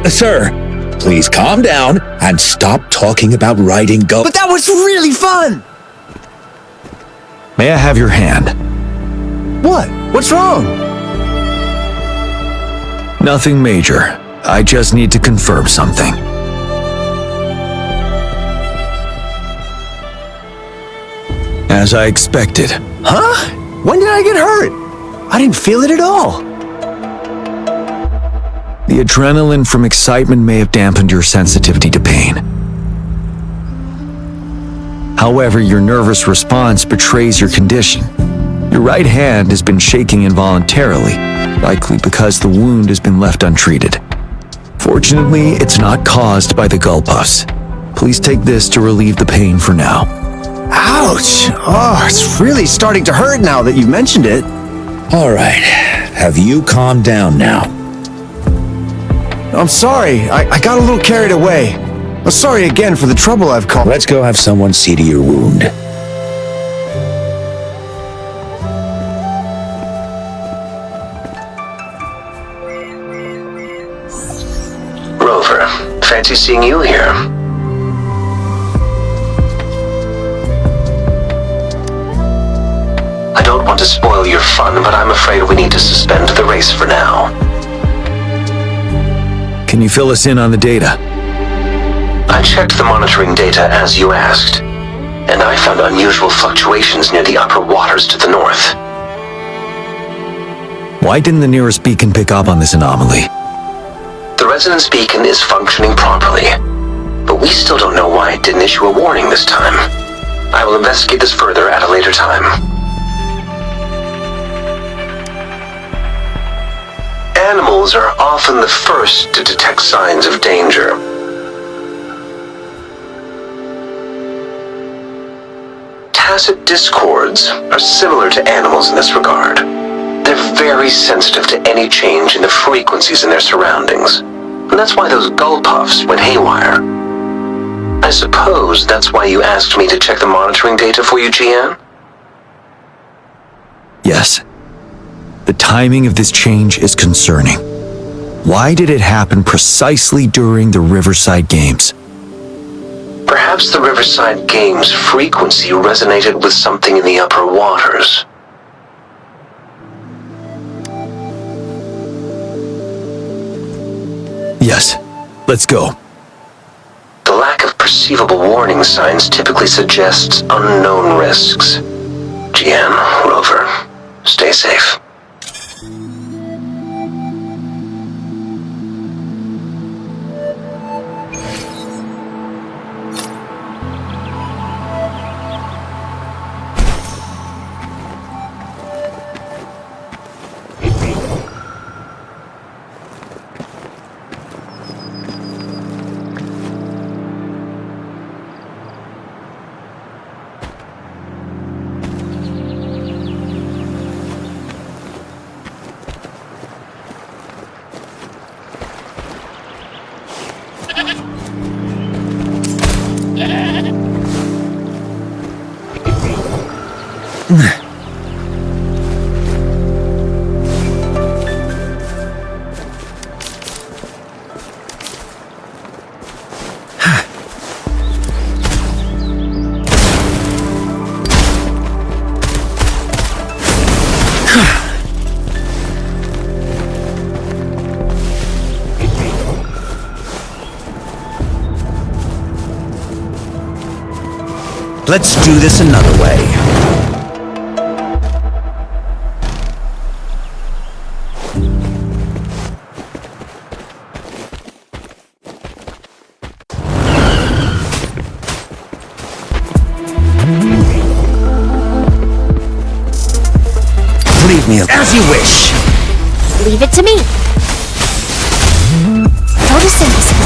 Sir, please calm down and stop talking about riding go- But that was really fun! May I have your hand? What? What's wrong? Nothing major. I just need to confirm something. As I expected. Huh? When did I get hurt? I didn't feel it at all. The adrenaline from excitement may have dampened your sensitivity to pain. However, your nervous response betrays your condition. Your right hand has been shaking involuntarily, likely because the wound has been left untreated. Fortunately, it's not caused by the gull puffs. Please take this to relieve the pain for now. Ouch! Oh, it's really starting to hurt now that you've mentioned it. All right, have you calmed down now? I'm sorry, I got a little carried away. I'm sorry again for the trouble I've caused. Let's go have someone see to your wound. Rover, fancy seeing you here. I don't want to spoil your fun, but I'm afraid we need to suspend the race for now. Can you fill us in on the data? I checked the monitoring data as you asked, and I found unusual fluctuations near the upper waters to the north. Why didn't the nearest beacon pick up on this anomaly? The resonance beacon is functioning properly, but we still don't know why it didn't issue a warning this time. I will investigate this further at a later time. Animals are often the first to detect signs of danger. Tacit discords are similar to animals in this regard. They're very sensitive to any change in the frequencies in their surroundings. And that's why those gull puffs went haywire. I suppose that's why you asked me to check the monitoring data for you, GN? Yes. The timing of this change is concerning. Why did it happen precisely during the Riverside Games? Perhaps the Riverside Games' frequency resonated with something in the upper waters. Yes. Let's go. The lack of perceivable warning signs typically suggests unknown risks. GN, Rover, stay safe. Let's do this another way. Leave me as you wish. Leave it to me. Photosynthesis.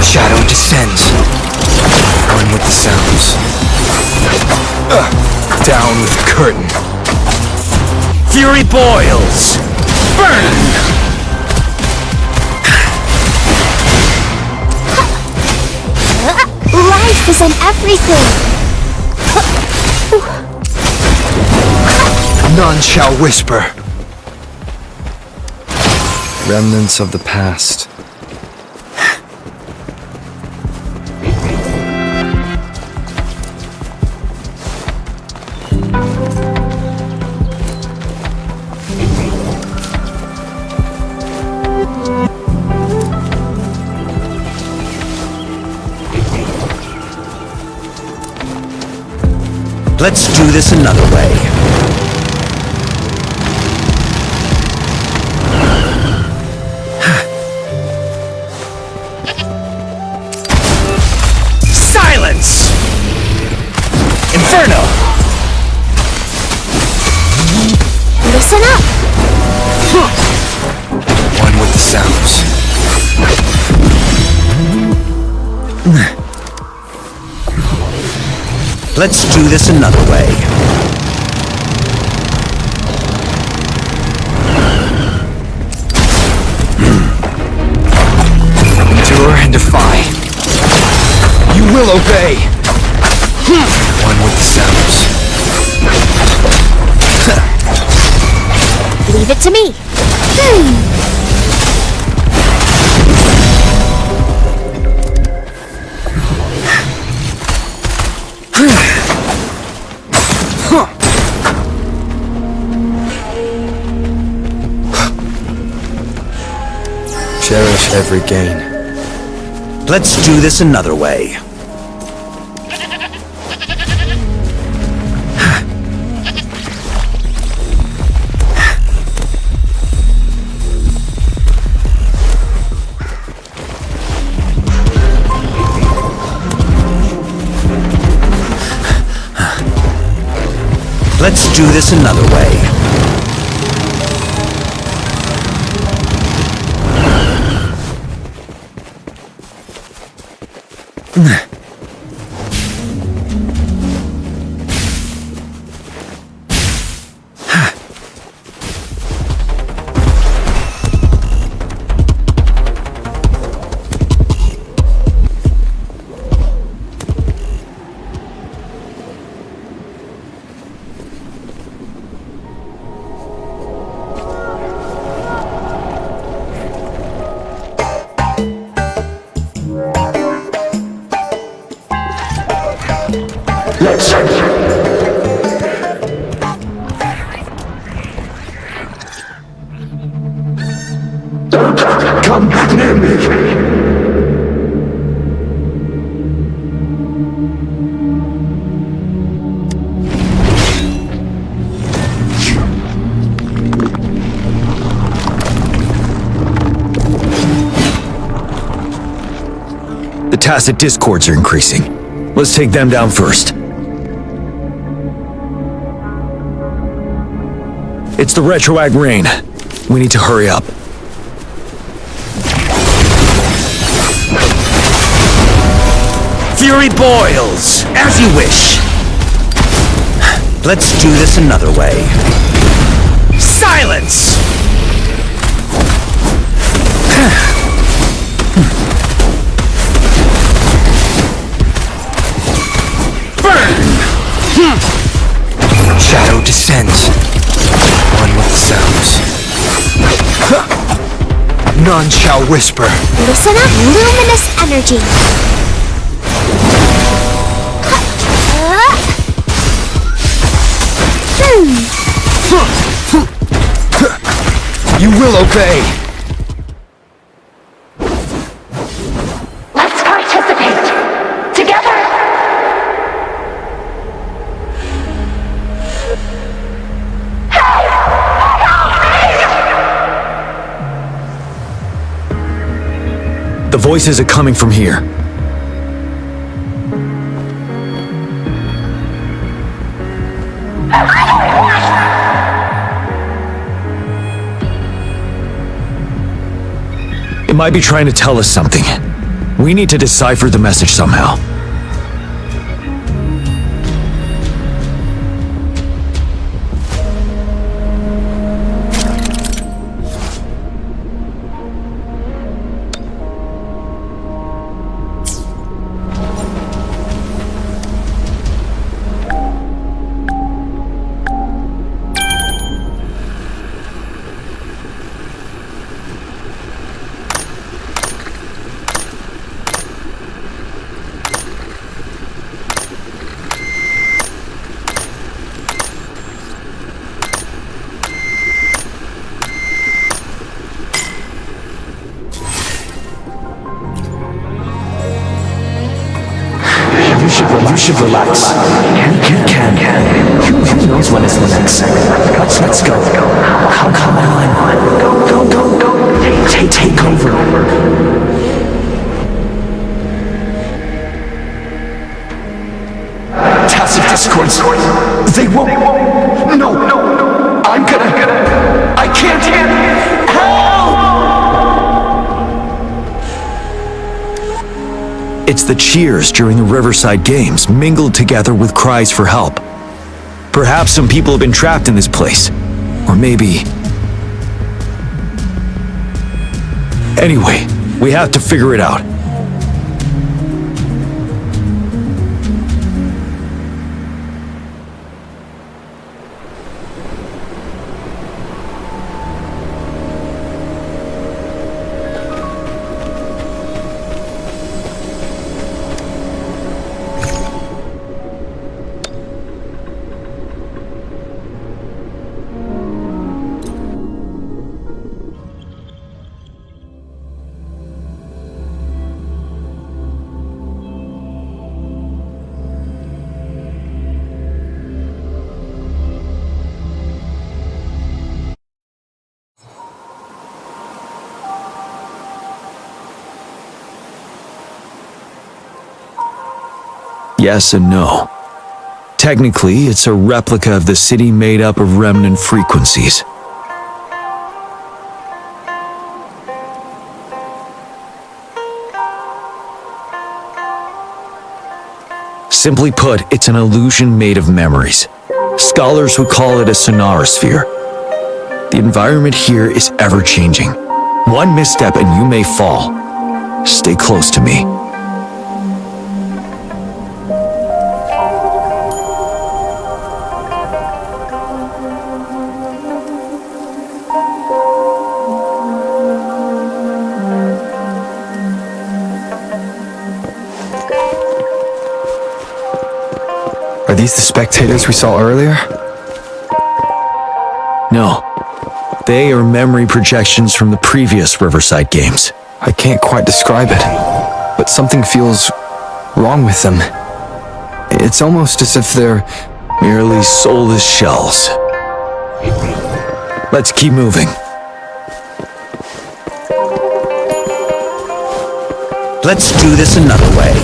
Shadow descends. Going with the sounds. Down with the curtain. Fury boils. Burn! Life is in everything. None shall whisper. Remnants of the past. Let's do this another way. Silence! Inferno! Listen up! One with the sounds. Let's do this another way. Endure and defy. You will obey. One with the sounds. Leave it to me. Cherish every gain. Let's do this another way. Let's do this another way. Come near me. The tacit discords are increasing. Let's take them down first. It's the retroact rain. We need to hurry up. Fury boils, as you wish. Let's do this another way. Silence! Burn! Shadow descends. One with the sounds. None shall whisper. Listen up, luminous energy. You will obey. Let's participate together. The voices are coming from here. It might be trying to tell us something. We need to decipher the message somehow. should relax. You can. Who knows when is the next second? Let's go. Come on. Go. Take over. Tacit discords. They won't. No. I'm gonna. I can't. Help! It's the cheers during the Riverside Games mingled together with cries for help. Perhaps some people have been trapped in this place. Or maybe... Anyway, we have to figure it out. Yes and no. Technically, it's a replica of the city made up of remnant frequencies. Simply put, it's an illusion made of memories. Scholars would call it a sonarosphere. The environment here is ever-changing. One misstep and you may fall. Stay close to me. Are these the spectators we saw earlier? No. They are memory projections from the previous Riverside Games. I can't quite describe it, but something feels wrong with them. It's almost as if they're Merely soulless shells. Let's keep moving. Let's do this another way.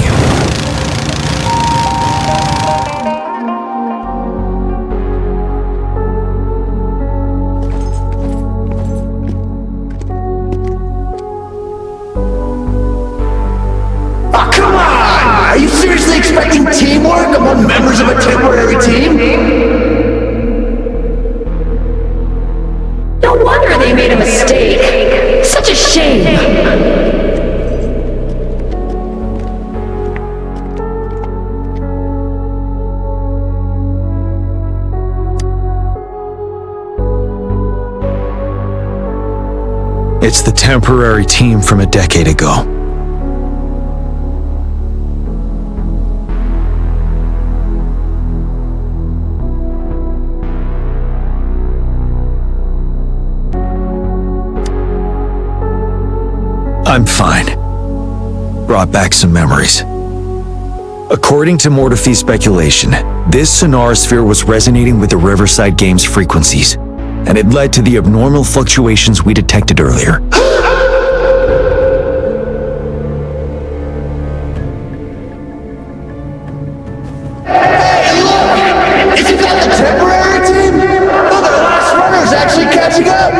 Are you seriously expecting teamwork among members of a temporary team? No wonder they made a mistake. Such a shame. It's the temporary team from a decade ago. I'm fine. Brought back some memories. According to Mortefy's speculation, this sonarosphere was resonating with the Riverside Games frequencies, and it led to the abnormal fluctuations we detected earlier. Isn't that the temporary team? Oh, the last runner's actually catching up!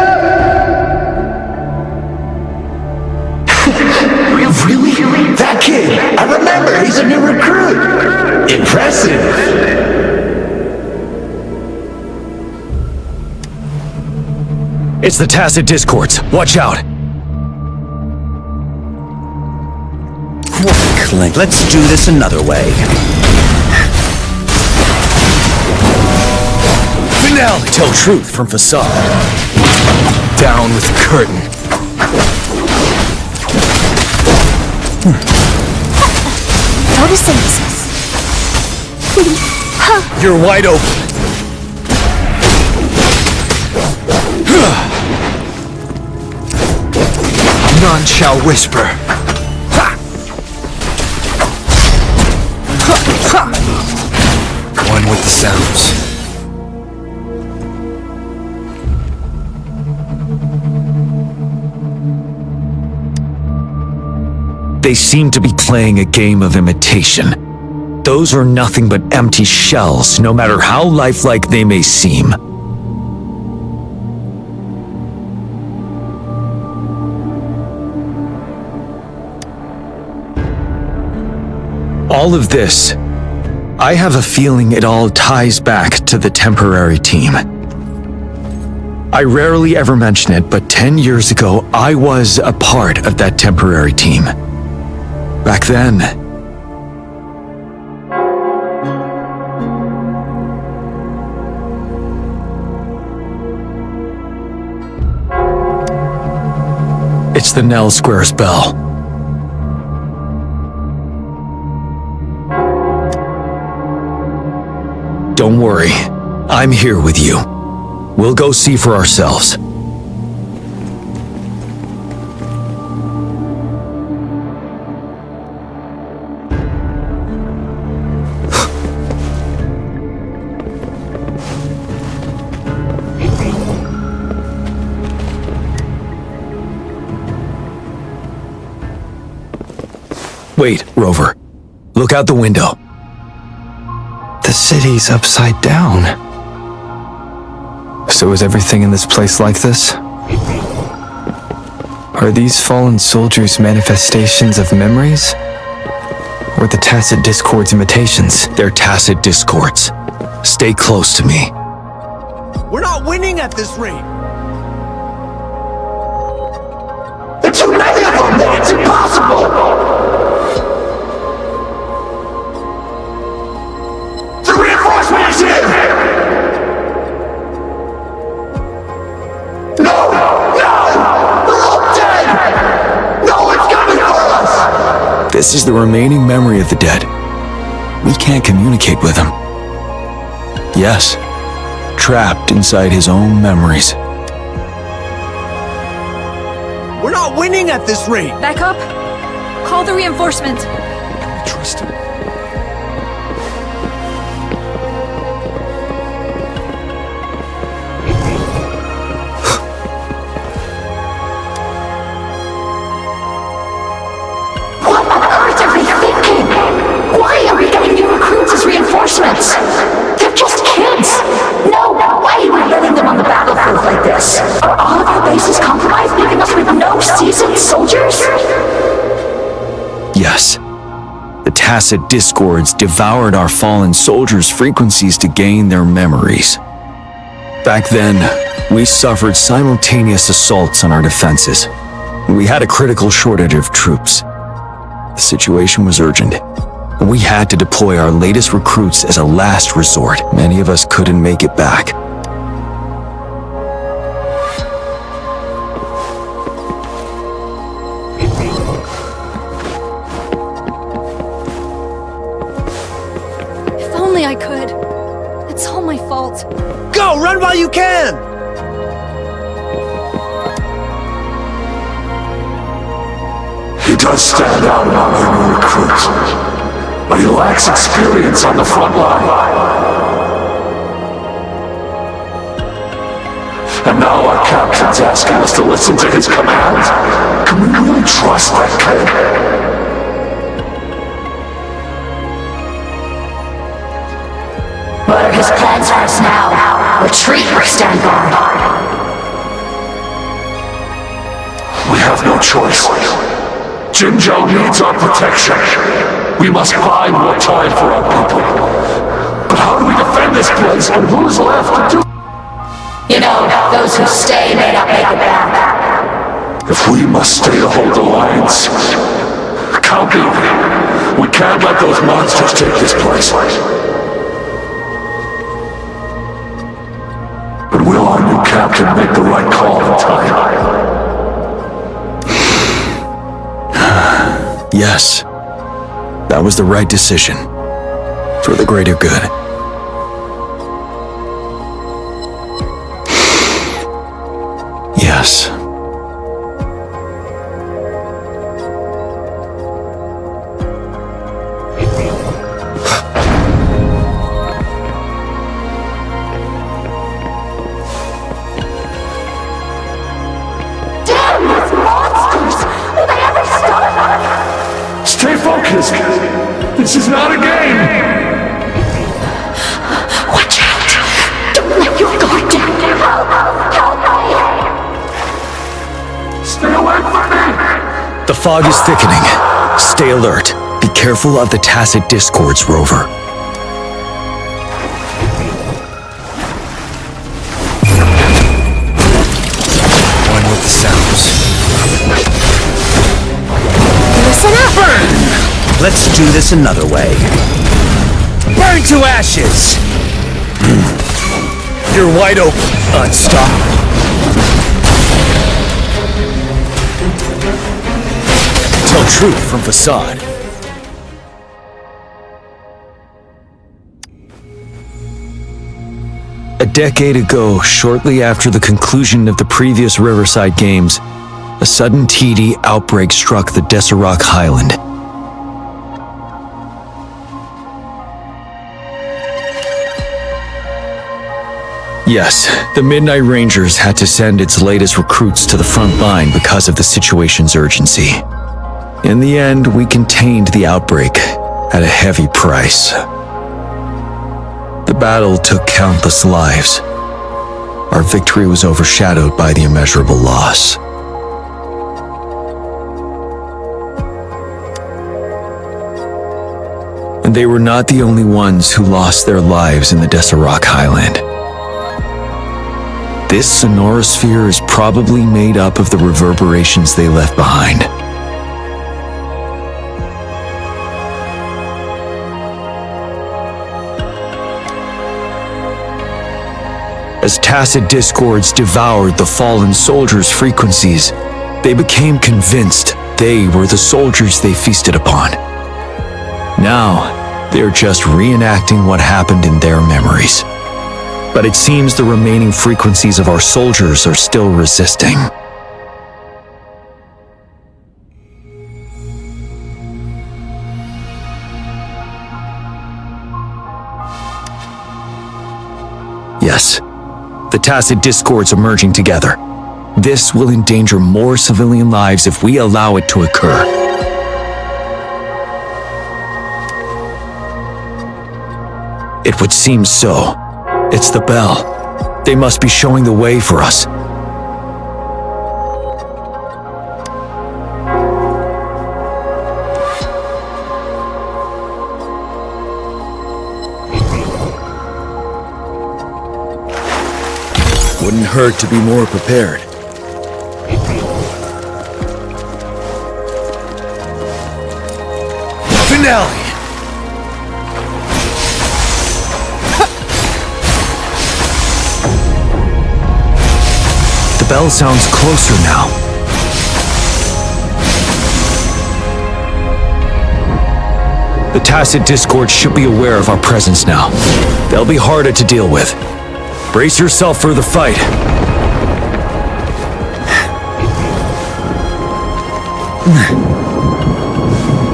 Really? That kid! I remember, he's a new recruit! Impressive! It's the tacit discords. Watch out! Clink. Let's do this another way. Finale! Tell truth from facade. down with the curtain. Noticing. You're wide open. None shall whisper. One with the sounds. They seem to be playing a game of imitation. Those are nothing but empty shells, no matter how lifelike they may seem. All of this, I have a feeling it all ties back to the temporary team. I rarely ever mention it, but 10 years ago, I was a part of that temporary team. Back then, it's the Nell Squares bell. Don't worry, I'm here with you. We'll go see for ourselves. Wait, Rover. Look out the window. The city's upside down. So is everything in this place like this? Are these fallen soldiers manifestations of memories? Or the tacit discords imitations? They're tacit discords. Stay close to me. We're not winning at this rate! There's too many of them that it's impossible! The reinforcement is here! No! They're all dead! No one's coming for us! This is the remaining memory of the dead. We can't communicate with him. Yes, trapped inside his own memories. We're not winning at this rate! Back up. Call the reinforcement. Trust him. What on earth are we thinking? Why are we getting new recruits as reinforcements? They're just kids. No way we're letting them on the battlefield like this. Are all of our bases compromised, leaving us with no seasoned soldiers? Yes. The tacit discords devoured our fallen soldiers' frequencies to gain their memories. Back then, we suffered simultaneous assaults on our defenses. We had a critical shortage of troops. The situation was urgent. We had to deploy our latest recruits as a last resort. Many of us couldn't make it back. If only I could. It's all my fault. Go! Run while you can! He does stand out among our new recruits, but he lacks experience on the front line. And now our captain's asking us to listen to his commands. Can we really trust that kid? What are his plans for us now? Retreat or stand guard? We have no choice. Jinzhou needs our protection. We must buy more time for our people. But how do we defend this place and who's left to do? You know, those who stay may not make it back. If we must stay to hold the lines, count me. We can't let those monsters take this place. But will our new captain make the right call in time? Yes, that was the right decision. For the greater good. Yes. fog is thickening. Stay alert. Be careful of the tacit discords, Rover. One with the sounds. Listen up! Burn! Let's do this another way. Burn to ashes! You're wide open. Unstoppable. Tell truth from facade. A decade ago, shortly after the conclusion of the previous Riverside Games, a sudden TD outbreak struck the Deserac Highland. Yes, the Midnight Rangers had to send its latest recruits to the front line because of the situation's urgency. In the end, we contained the outbreak at a heavy price. The battle took countless lives. Our victory was overshadowed by the immeasurable loss. And they were not the only ones who lost their lives in the Deserac Highland. This sonorosphere is probably made up of the reverberations they left behind. As tacit discords devoured the fallen soldiers' frequencies, they became convinced they were the soldiers they feasted upon. Now, they're just reenacting what happened in their memories. But it seems the remaining frequencies of our soldiers are still resisting. Yes, the tacit discords are merging together. This will endanger more civilian lives if we allow it to occur. It would seem so. It's the bell. They must be showing the way for us. Wouldn't hurt to be more prepared. Finale! The bell sounds closer now. The tacit discord should be aware of our presence now. They'll be harder to deal with. Brace yourself for the fight.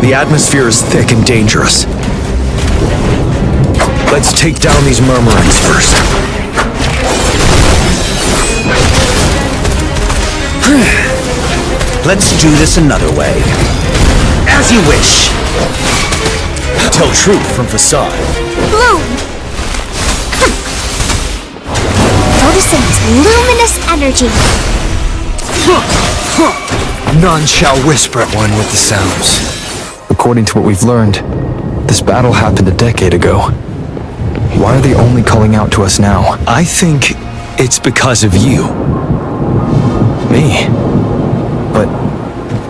The atmosphere is thick and dangerous. Let's take down these murmurings first. Let's do this another way. As you wish. Tell truth from facade. Bloom! Photosynth luminous energy. None shall whisper at one with the sounds. According to what we've learned, this battle happened a decade ago. Why are they only calling out to us now? I think it's because of you. Me? But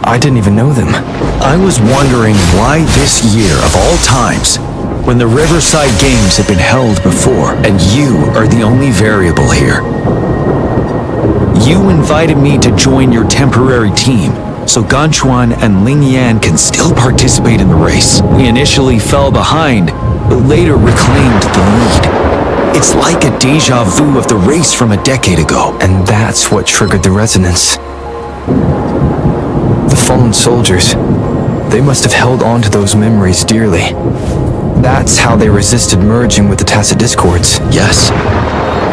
I didn't even know them. I was wondering why this year of all times, when the Riverside Games have been held before, and you are the only variable here. You invited me to join your temporary team, so Ganchuan and Ling Yan can still participate in the race. We initially fell behind, but later reclaimed the lead. It's like a deja vu of the race from a decade ago. And that's what triggered the resonance. The fallen soldiers, they must have held on to those memories dearly. That's how they resisted merging with the tacit discords. Yes,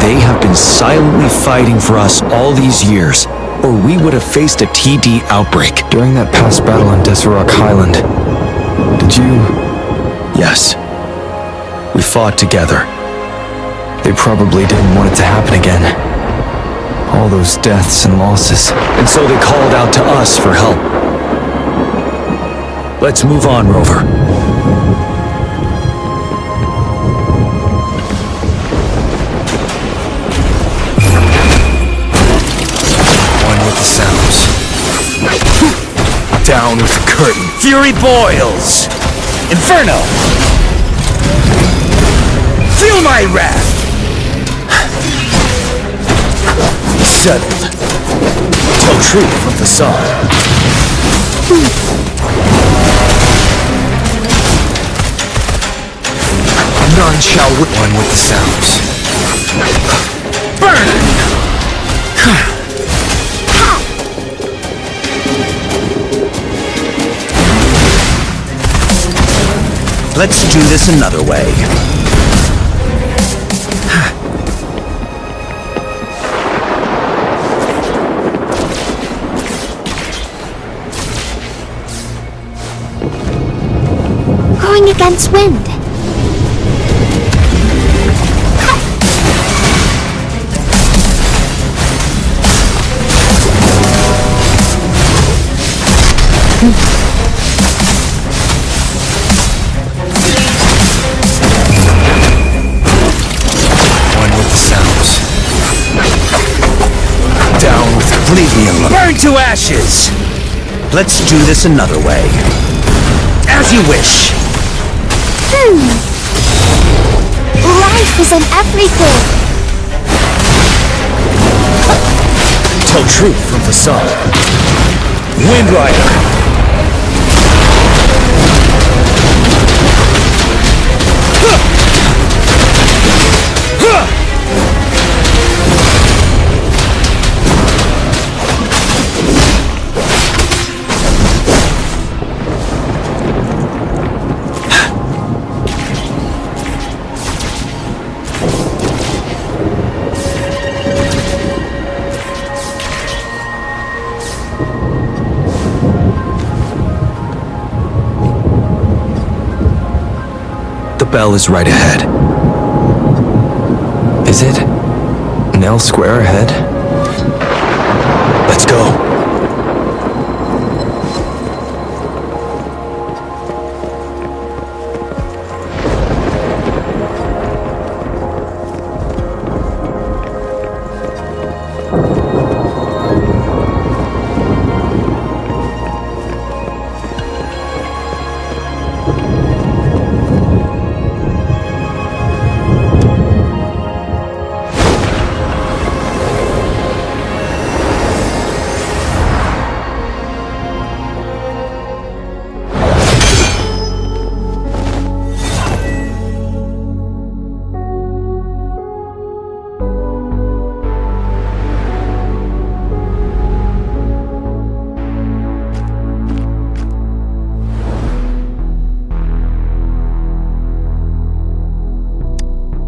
they have been silently fighting for us all these years, or we would have faced a TD outbreak. During that past battle on Deserac Highland, did you... Yes, we fought together. They probably didn't want it to happen again. All those deaths and losses. And so they called out to us for help. Let's move on, Rover. One with the sounds. Down with the curtain. Fury boils! Inferno! Feel my wrath! Settled. Tell truth from facade. None shall one with the sounds. Burn! Let's do this another way. Going against wind. One with the sounds. Down with the Leave me alone. Burn to ashes! Let's do this another way. As you wish. Life is in everything. Tell truth from facade. Wind Rider. The bell is right ahead. Is it? Nell Square ahead? Let's go.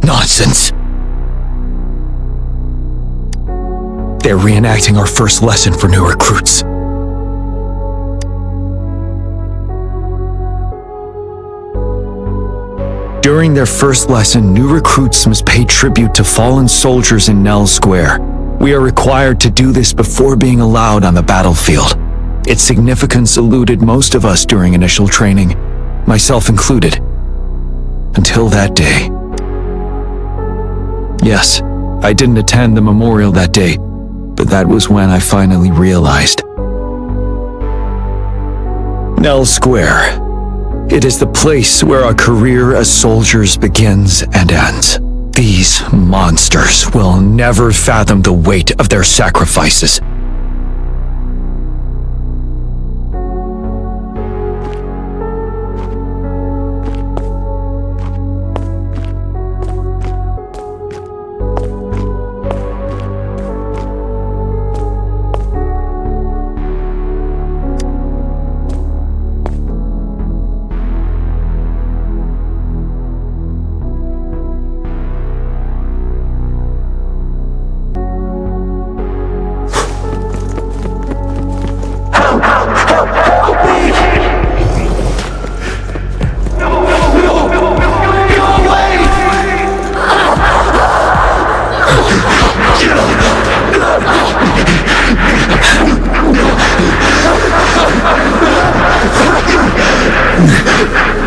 Nonsense. They're reenacting our first lesson for new recruits. During their first lesson, new recruits must pay tribute to fallen soldiers in Nell Square. We are required to do this before being allowed on the battlefield. Its significance eluded most of us during initial training, myself included. Until that day. Yes, I didn't attend the memorial that day, but that was when I finally realized. Nell Square. It is the place where our career as soldiers begins and ends. These monsters will never fathom the weight of their sacrifices.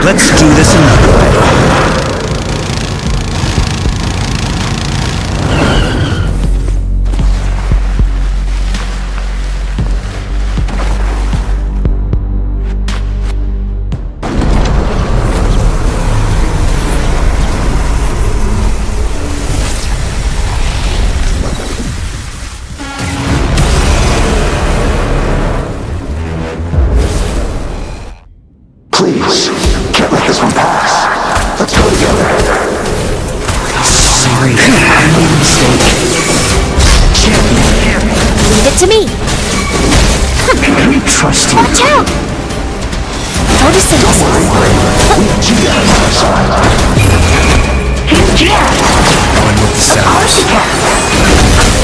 Let's do this another way. Please, can't let this one pass. Let's go together. Sorry, I made a mistake. Champion. Leave it to me. Can we trust you? Watch out! Photosynthesis. Gia on our side. On with the sounds.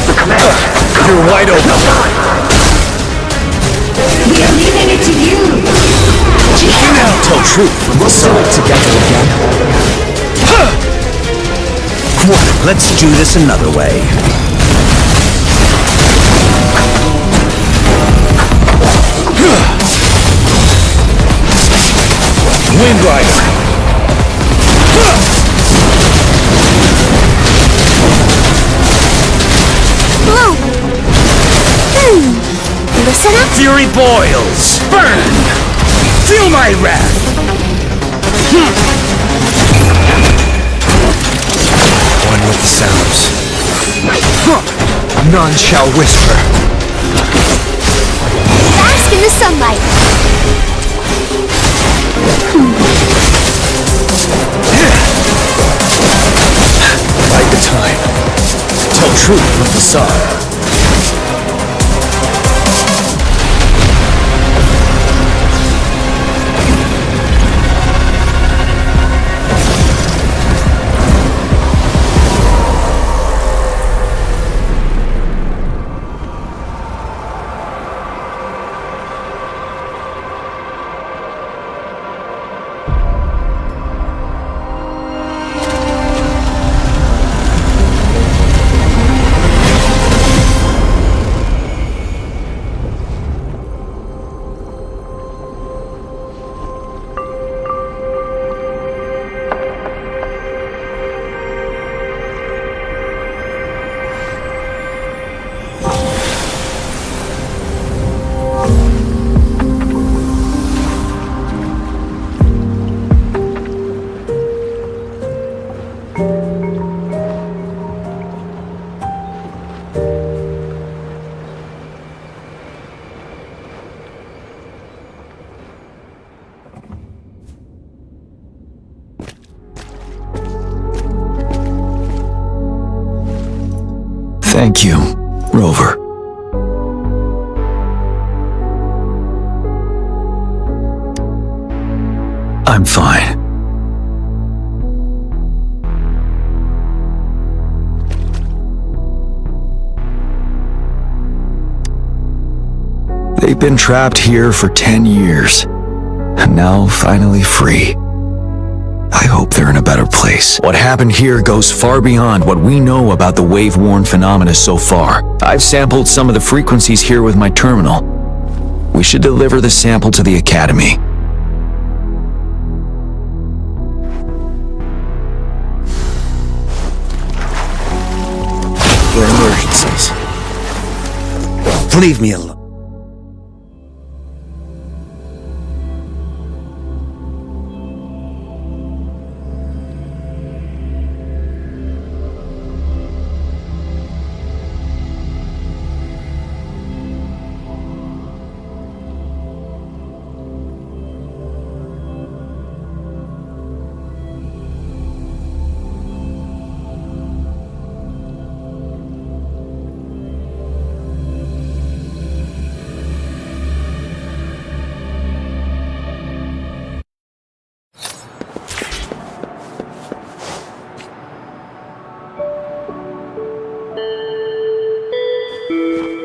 The commander. You're wide open. We are leaving it to you. Tell truth. We'll see it together again. Let's do this another way. Wind Rider. Blow. Listen up. Fury boils. Burn. Feel my wrath. One with the sounds. None shall whisper. Bask in the sunlight. Bide the time. Tell truth with the sun. Thank you, Rover. I'm fine. They've been trapped here for 10 years, and now finally free. I hope they're in a better place. What happened here goes far beyond what we know about the wave-worn phenomena so far. I've sampled some of the frequencies here with my terminal. We should deliver the sample to the Academy. For emergencies. Leave me alone.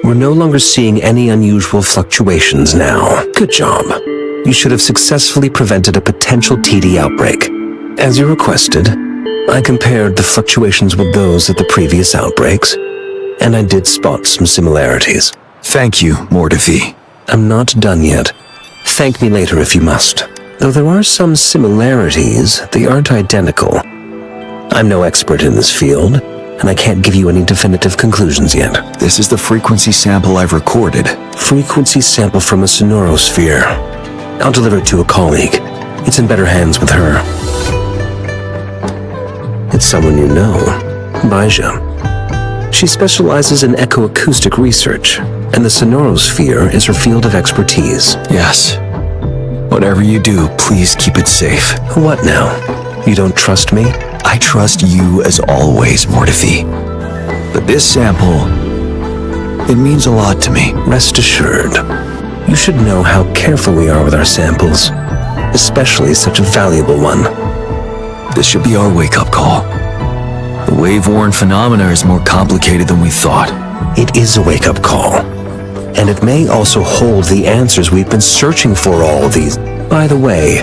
We're no longer seeing any unusual fluctuations now. Good job. You should have successfully prevented a potential TD outbreak. As you requested, I compared the fluctuations with those of the previous outbreaks, and I did spot some similarities. Thank you, Mordevi. I'm not done yet. Thank me later if you must. Though there are some similarities, they aren't identical. I'm no expert in this field, and I can't give you any definitive conclusions yet. This is the frequency sample I've recorded. Frequency sample from a sonorosphere. I'll deliver it to a colleague. It's in better hands with her. It's someone you know, Baija. She specializes in echoacoustic research, and the sonorosphere is her field of expertise. Yes. Whatever you do, please keep it safe. What now? You don't trust me? I trust you as always, Mortifi. But this sample, it means a lot to me. Rest assured. You should know how careful we are with our samples, especially such a valuable one. This should be our wake-up call. The wave-worn phenomena is more complicated than we thought. It is a wake-up call. And it may also hold the answers we've been searching for all these. By the way,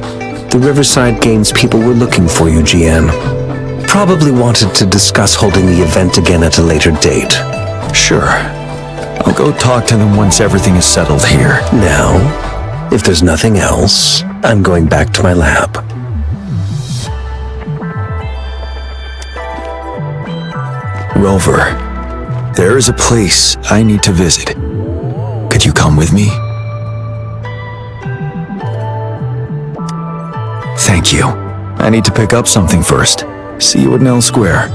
the Riverside Games people were looking for you, GM. Probably wanted to discuss holding the event again at a later date. Sure. I'll go talk to them once everything is settled here. Now, if there's nothing else, I'm going back to my lab. Rover, there is a place I need to visit. Could you come with me? Thank you. I need to pick up something first. See you at Nell Square.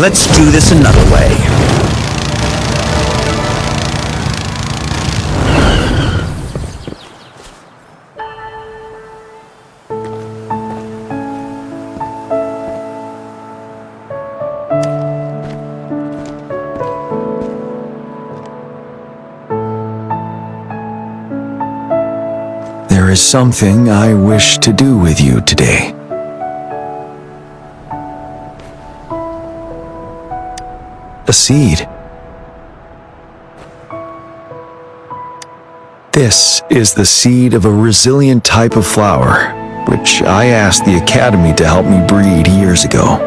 Let's do this another way. There is something I wish to do with you today. A seed. This is the seed of a resilient type of flower, which I asked the Academy to help me breed years ago.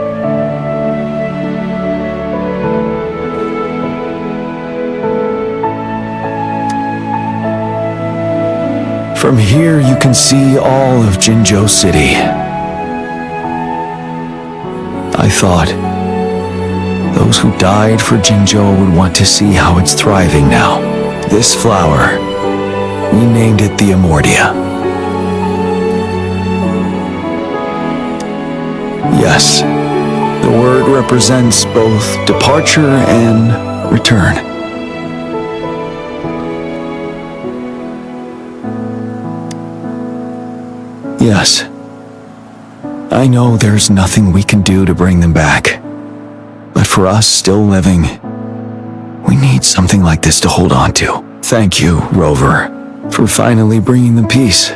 From here you can see all of Jinzhou City. I thought those who died for Jinzhou would want to see how it's thriving now. This flower, we named it the Amortia. Yes, the word represents both departure and return. Yes, I know there's nothing we can do to bring them back. But for us still living, we need something like this to hold on to. Thank you, Rover, for finally bringing them peace.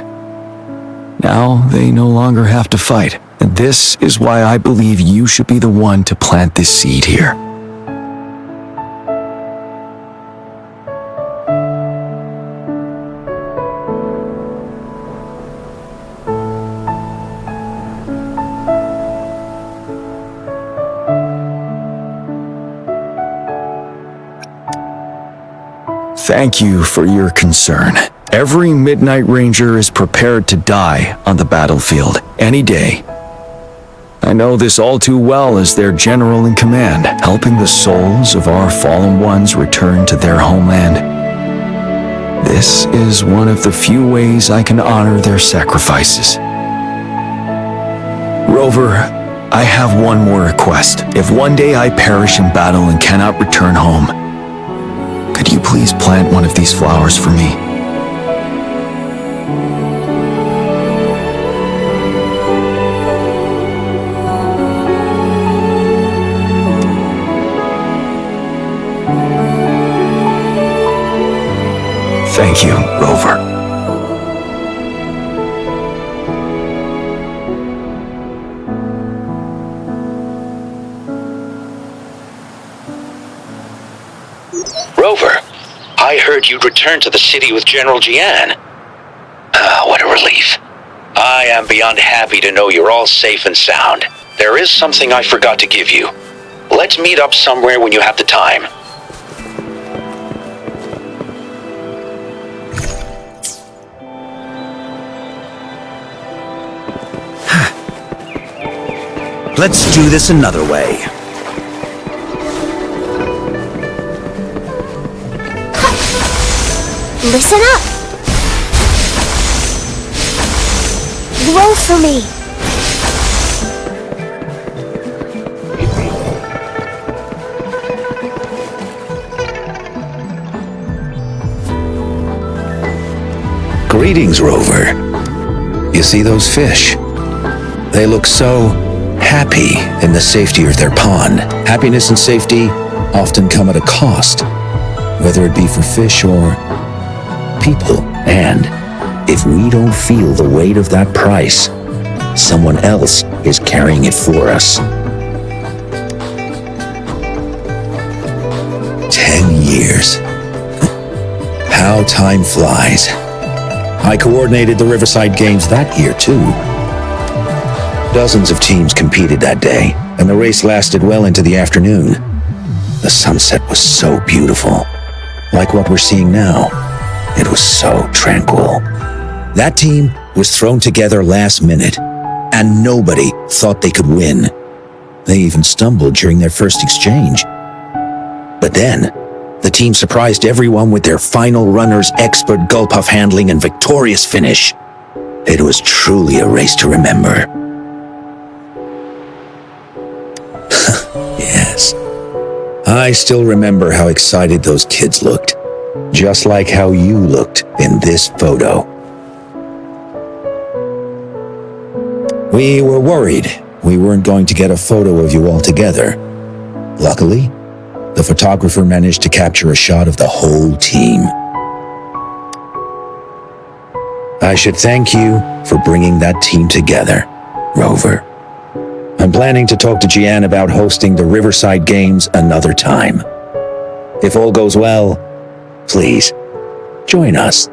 Now they no longer have to fight. And this is why I believe you should be the one to plant this seed here. Thank you for your concern. Every Midnight Ranger is prepared to die on the battlefield any day. I know this all too well as their general in command, helping the souls of our fallen ones return to their homeland. This is one of the few ways I can honor their sacrifices. Rover, I have one more request. If one day I perish in battle and cannot return home, could you please plant one of these flowers for me? Thank you, Rover. Rover, I heard you'd returned to the city with General Jian. Ah, what a relief. I am beyond happy to know you're all safe and sound. There is something I forgot to give you. Let's meet up somewhere when you have the time. Let's do this another way. Listen up! Roll for me! Greetings, Rover. You see those fish? They look so happy in the safety of their pond. Happiness and safety often come at a cost, whether it be for fish or people. And if we don't feel the weight of that price, someone else is carrying it for us. 10 years. How time flies. I coordinated the Riverside Games that year, too. Dozens of teams competed that day, and the race lasted well into the afternoon. The sunset was so beautiful. Like what we're seeing now, it was so tranquil. That team was thrown together last minute, and nobody thought they could win. They even stumbled during their first exchange. But then, the team surprised everyone with their final runner's expert gull-puff handling and victorious finish. It was truly a race to remember. Yes. I still remember how excited those kids looked. Just like how you looked in this photo. We were worried we weren't going to get a photo of you all together. Luckily, the photographer managed to capture a shot of the whole team. I should thank you for bringing that team together, Rover. I'm planning to talk to Jian about hosting the Riverside Games another time. If all goes well, please, join us.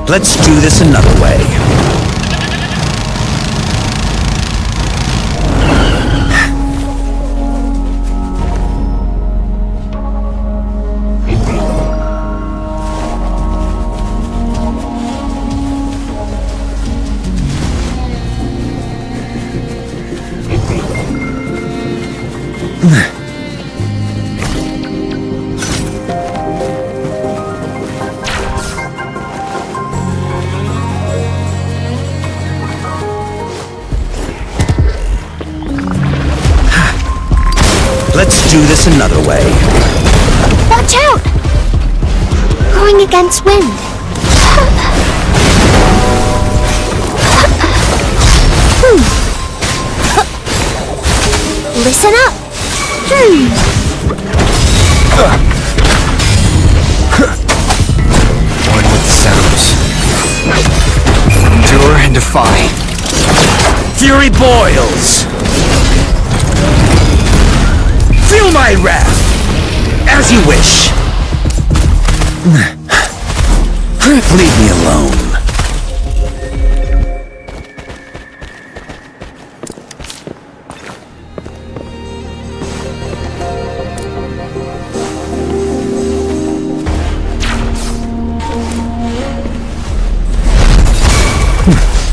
Let's do this another way. do this another way. Watch out! Going against wind. Listen up. One with the sounds. Endure and defy. Fury boils! Feel my wrath! As you wish! Leave me alone.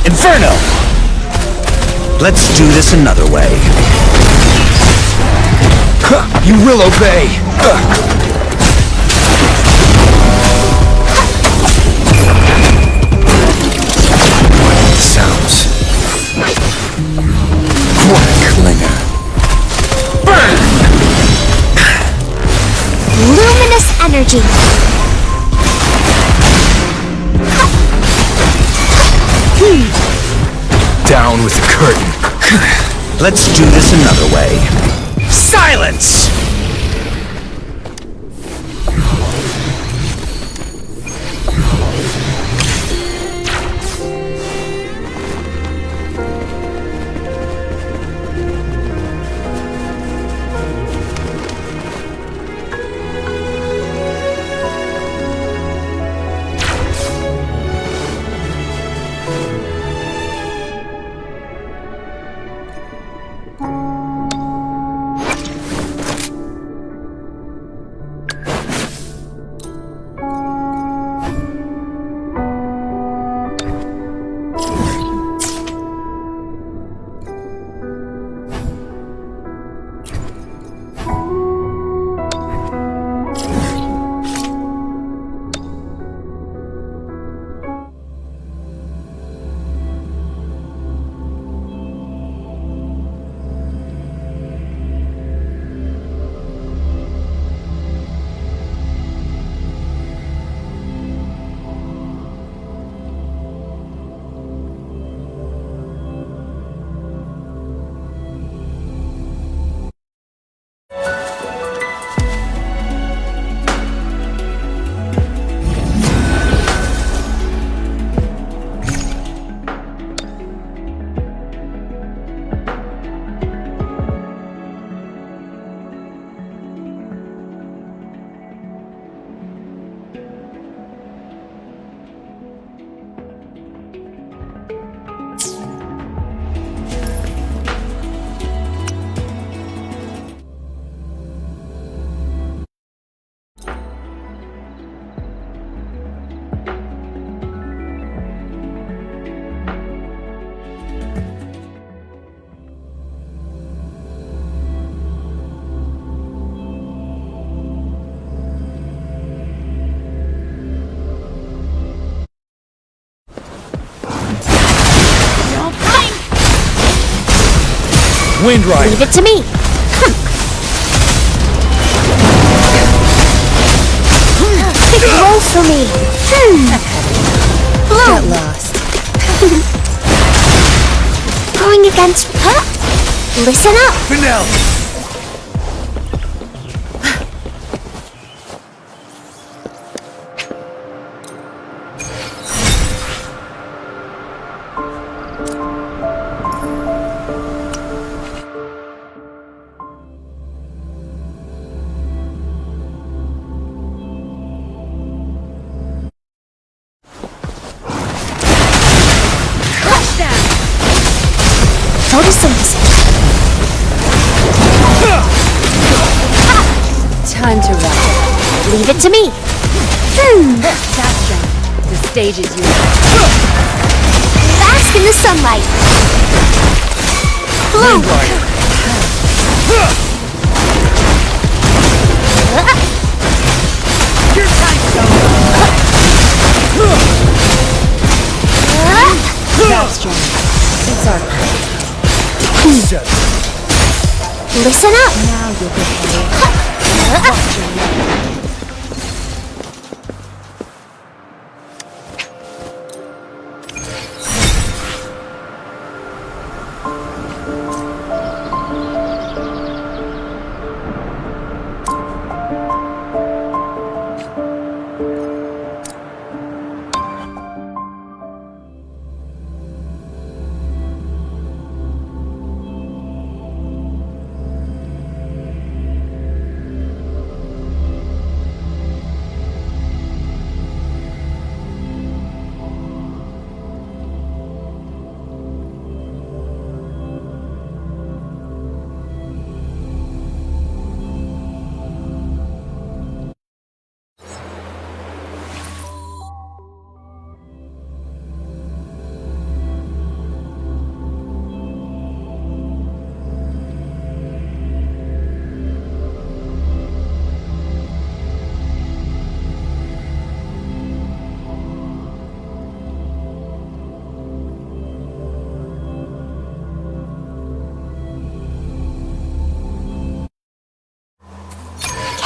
Inferno! Let's do this another way. You will obey! Sounds. Clinger. Burn! Luminous energy. Down with the curtain. Let's do this another way. Silence! Wind Rider! Leave it to me. Roll for me. Blow. Get lost. Going against... Listen up. Finale! Photosynthesis. Time to run. Leave it to me. That's right. The stage is yours. Bask in the sunlight. Bloom. Your time's over. That's right. It's our Listen up! Now you'll behave. Watch your lip.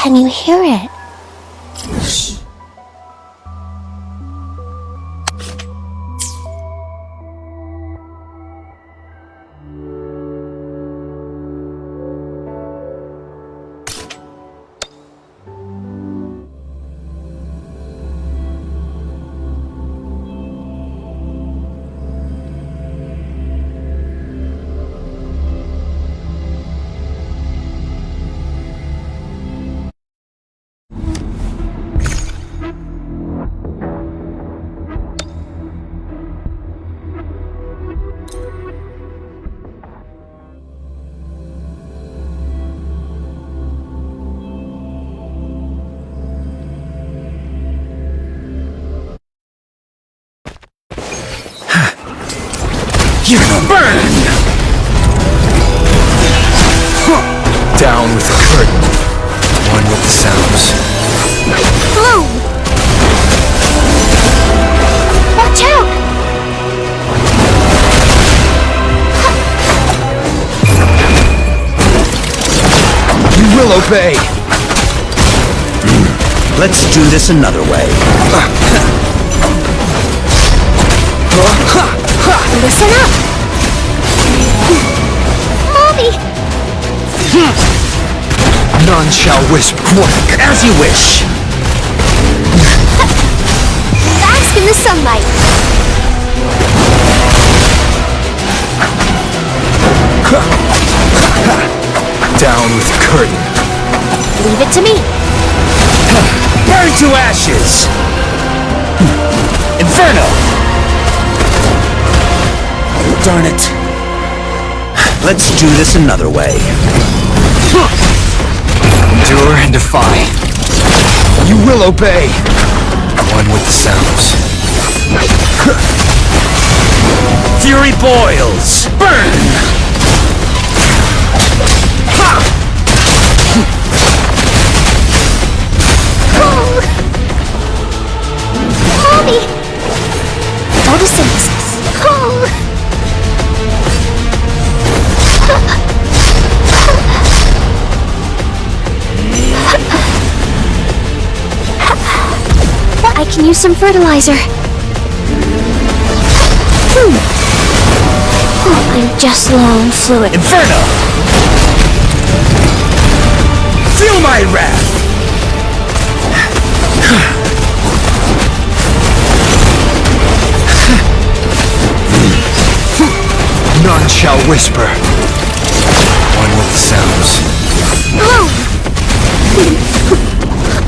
Can you hear it? You burn! Down with the curtain. One with the sounds. Bloom! Watch out! You will obey! Let's do this another way. Listen up! Mommy! None shall whisper. As you wish. Bask in the sunlight! Down with the curtain. Leave it to me! Burn to ashes! Inferno! Darn it. Let's do this another way. Endure and defy. You will obey. One with the sounds. Fury boils! Burn! Ha! Mommy! Photosynthesis. I can use some fertilizer. I'm just low on fluid. Inferno! Feel my wrath! None shall whisper. One with the sounds.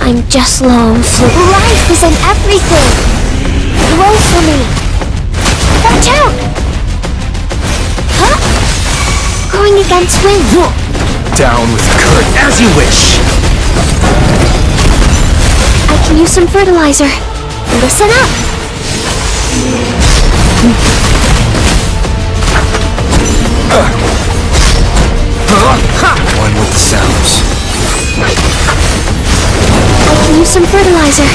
I'm just low on fluid. Life is in everything. Grow for me. Watch out! Huh? Going against wind. Down with the curtain. As you wish! I can use some fertilizer. Listen up! One with the sounds. I can use some fertilizer.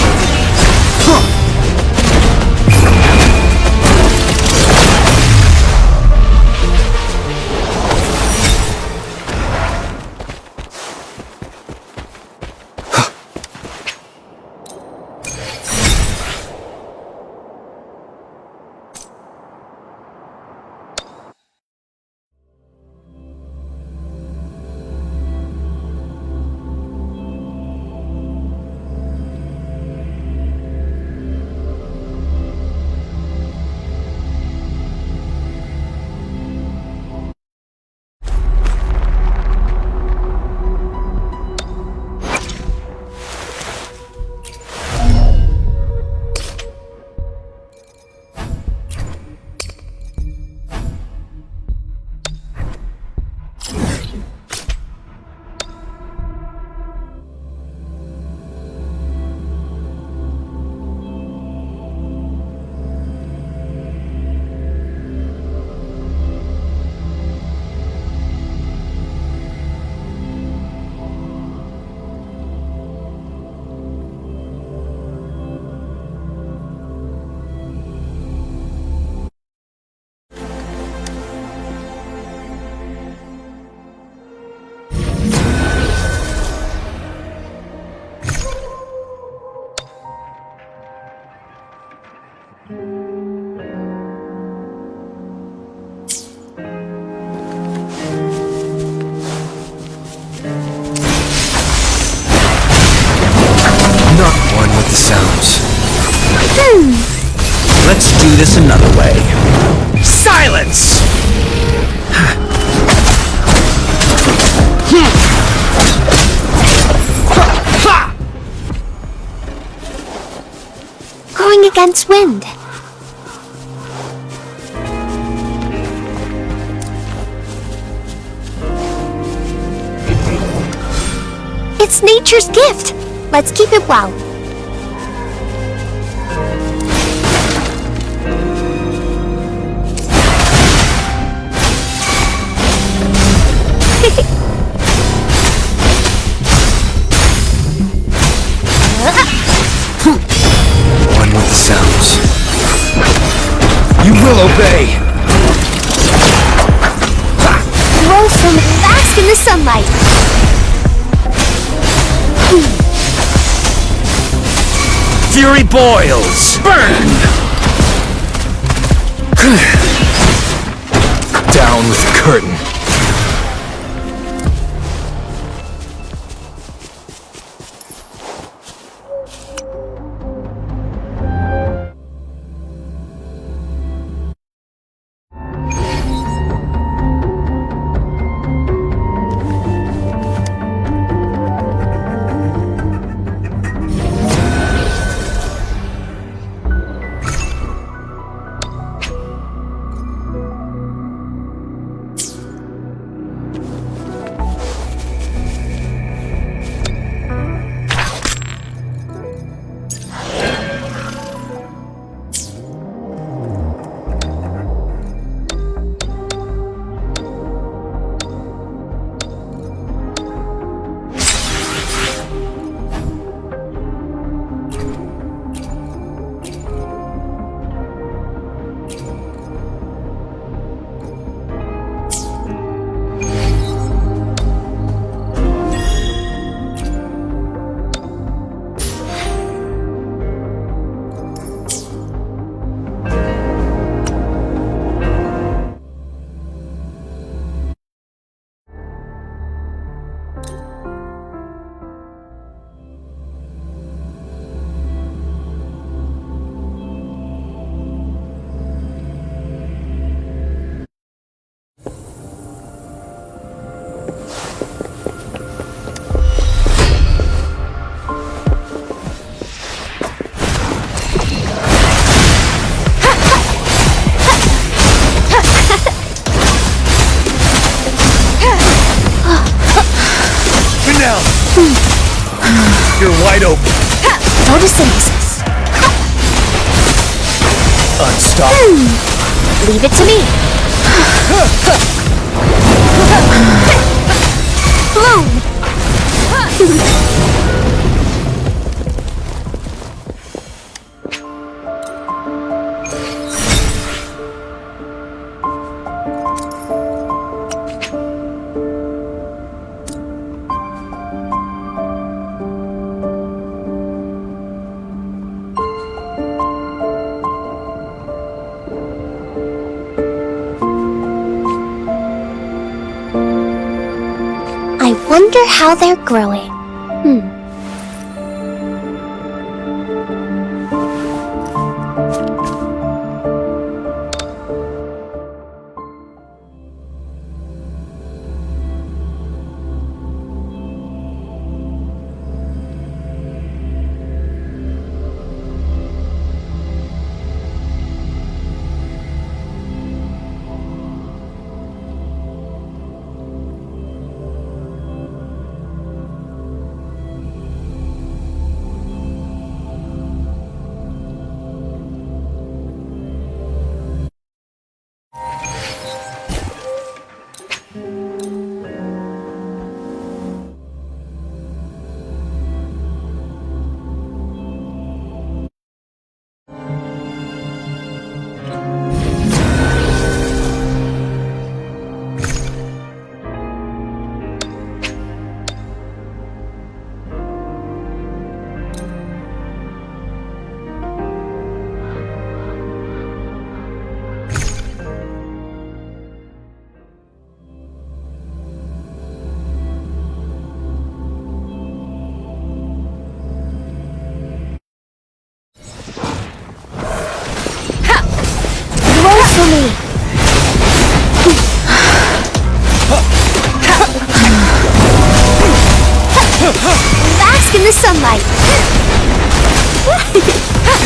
do this another way. Silence! Going against wind. It's nature's gift. Let's keep it well. One with the sounds. You will obey! Roll from fast in the sunlight. Fury boils! Burn! Down with the curtain. You're wide open. Photosynthesis. Unstoppable. Leave it to me. Bloom. I wonder how they're growing.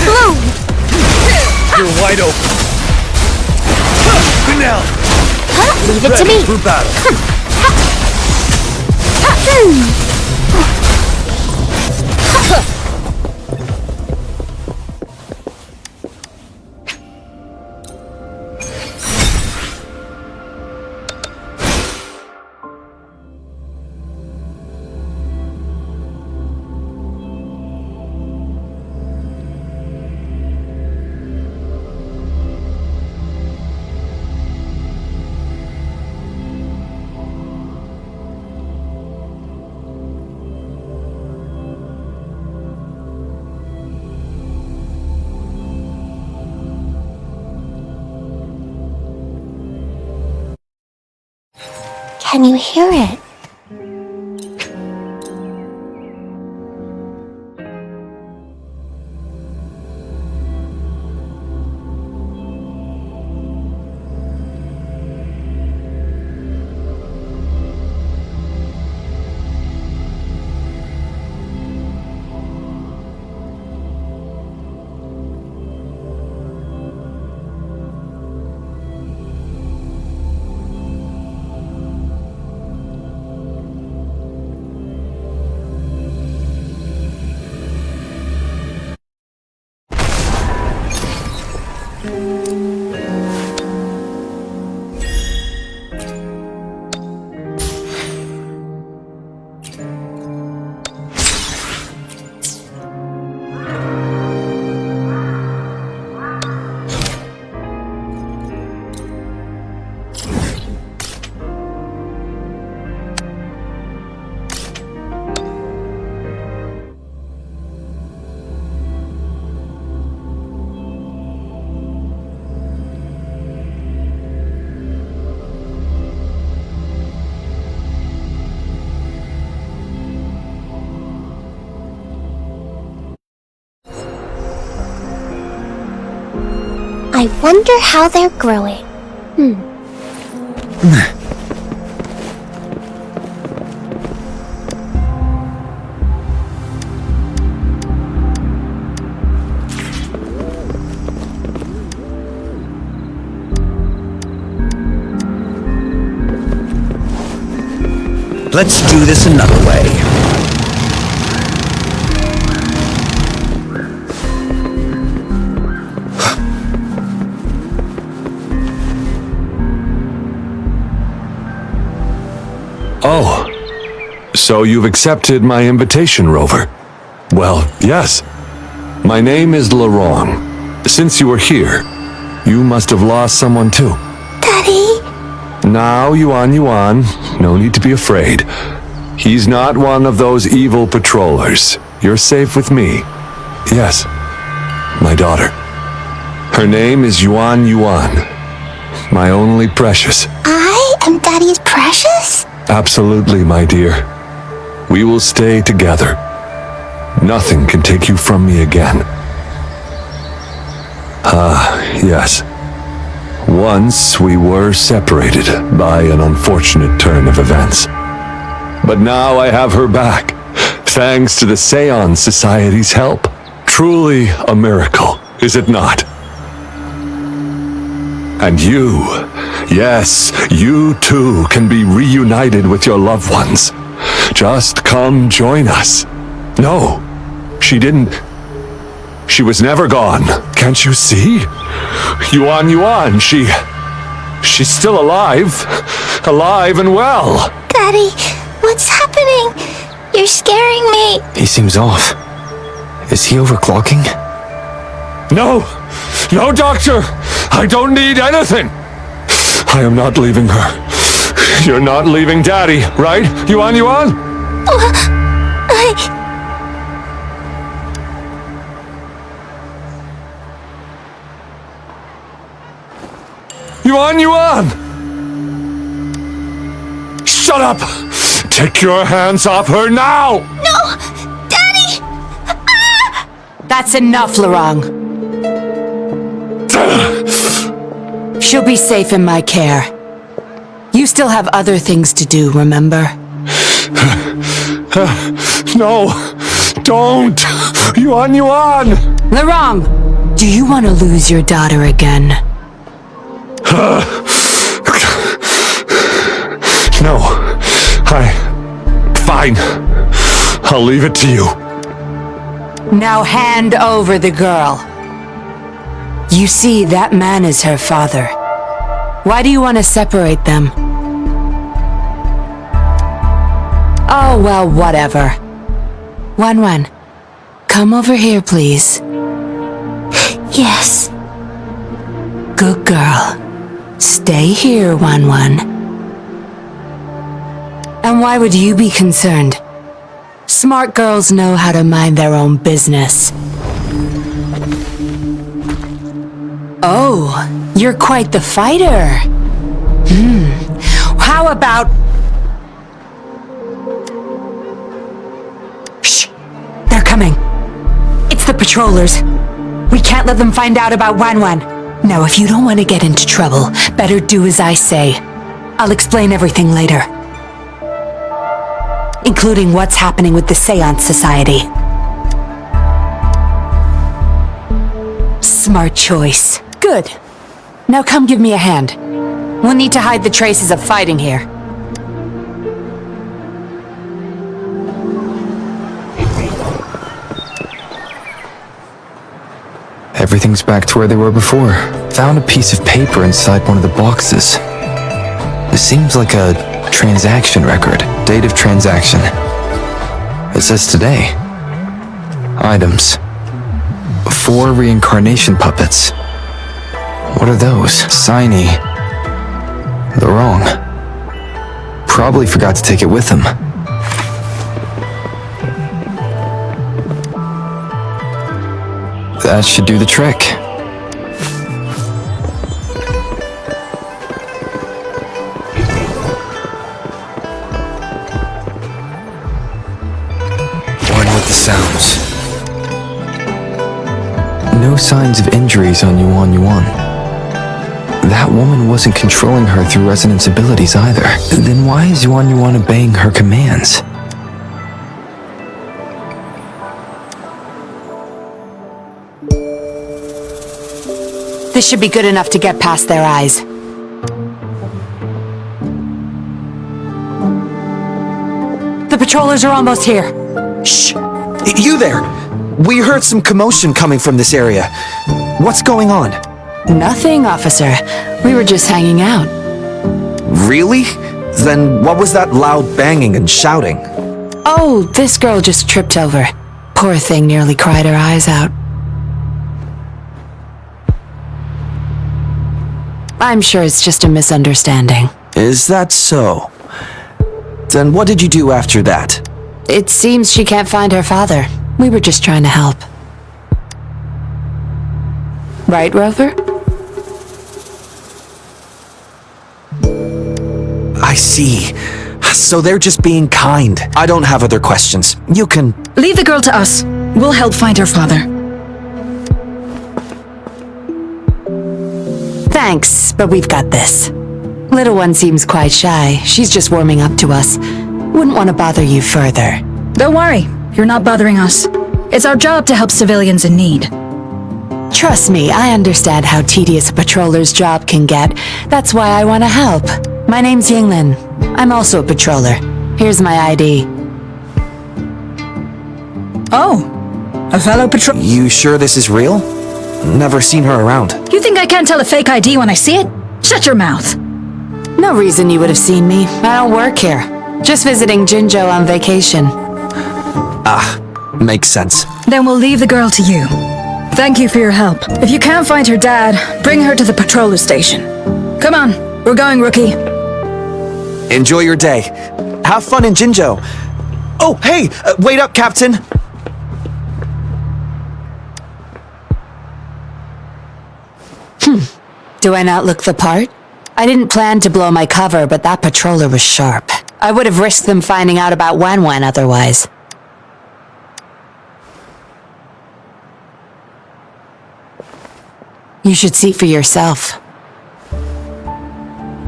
Bloom! You're wide open. Good now. Leave it to me. For battle. Can you hear it? I wonder how they're growing. Let's do this another way. Oh, so you've accepted my invitation, Rover? Well, yes. My name is Laurent. Since you are here, you must have lost someone too. Daddy? Now, Yuan, no need to be afraid. He's not one of those evil patrollers. You're safe with me. Yes, my daughter. Her name is Yuan, my only precious. I am Daddy's precious? Absolutely, my dear. We will stay together. Nothing can take you from me again. Yes. Once we were separated by an unfortunate turn of events. But now I have her back, thanks to the Seance Society's help. Truly a miracle, is it not? And you, yes, you too can be reunited with your loved ones. Just come join us. No, she didn't. She was never gone. Can't you see? Yuan, she's still alive. Alive and well. Daddy, what's happening? You're scaring me. He seems off. Is he overclocking? No, doctor. I don't need anything. I am not leaving her. You're not leaving Daddy, right? Yuan? Yuan! Shut up! Take your hands off her now! No! Daddy! Ah! That's enough, Laurent. She'll be safe in my care. You still have other things to do, remember? No! Don't! Yuan! Larong, do you want to lose your daughter again? No. Fine. I'll leave it to you. Now hand over the girl. You see, that man is her father. Why do you want to separate them? Oh, well, whatever. Wan, come over here, please. Yes. Good girl. Stay here, Wan. And why would you be concerned? Smart girls know how to mind their own business. Oh, you're quite the fighter. How about... Shh! They're coming. It's the patrollers. We can't let them find out about Wan. Now, if you don't want to get into trouble, better do as I say. I'll explain everything later. Including what's happening with the Seance Society. Smart choice. Good. Now come give me a hand. We'll need to hide the traces of fighting here. Everything's back to where they were before. Found a piece of paper inside one of the boxes. This seems like a transaction record. Date of transaction. It says today. Items. 4 reincarnation puppets. What are those? Signy. The wrong. Probably forgot to take it with him. That should do the trick. One with the sounds. No signs of injuries on Yuan. That woman wasn't controlling her through resonance abilities either. Then why is Yuan obeying her commands? This should be good enough to get past their eyes. The patrollers are almost here. Shh! You there! We heard some commotion coming from this area. What's going on? Nothing, officer. We were just hanging out. Really? Then what was that loud banging and shouting? Oh, this girl just tripped over. Poor thing nearly cried her eyes out. I'm sure it's just a misunderstanding. Is that so? Then what did you do after that? It seems she can't find her father. We were just trying to help. Right, Rover? I see. So they're just being kind. I don't have other questions. You can... Leave the girl to us. We'll help find her father. Thanks, but we've got this. Little one seems quite shy. She's just warming up to us. Wouldn't want to bother you further. Don't worry. You're not bothering us. It's our job to help civilians in need. Trust me, I understand how tedious a patroller's job can get. That's why I want to help. My name's Yinglin. I'm also a patroller. Here's my ID. Oh, a fellow patrol... You sure this is real? Never seen her around. You think I can't tell a fake ID when I see it? Shut your mouth. No reason you would have seen me. I don't work here. Just visiting Jinzhou on vacation. Makes sense. Then we'll leave the girl to you. Thank you for your help. If you can't find her dad, bring her to the patroller station. Come on, we're going, Rookie. Enjoy your day. Have fun in Jinzhou. Oh, hey! Wait up, Captain! Do I not look the part? I didn't plan to blow my cover, but that patroller was sharp. I would have risked them finding out about Wan otherwise. You should see for yourself.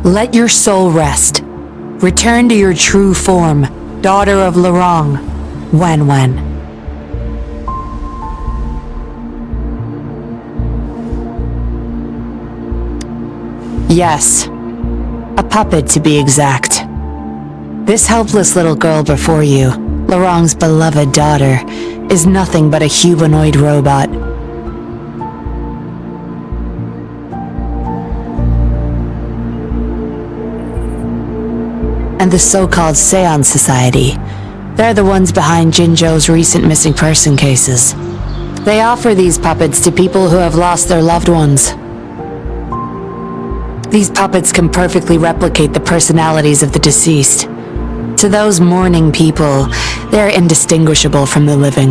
Let your soul rest. Return to your true form, daughter of Larong, Wan. Yes. A puppet, to be exact. This helpless little girl before you, Laurent's beloved daughter, is nothing but a humanoid robot. And the so-called Seance Society, they're the ones behind Jinzhou's recent missing person cases. They offer these puppets to people who have lost their loved ones. These puppets can perfectly replicate the personalities of the deceased. To those mourning people, they're indistinguishable from the living.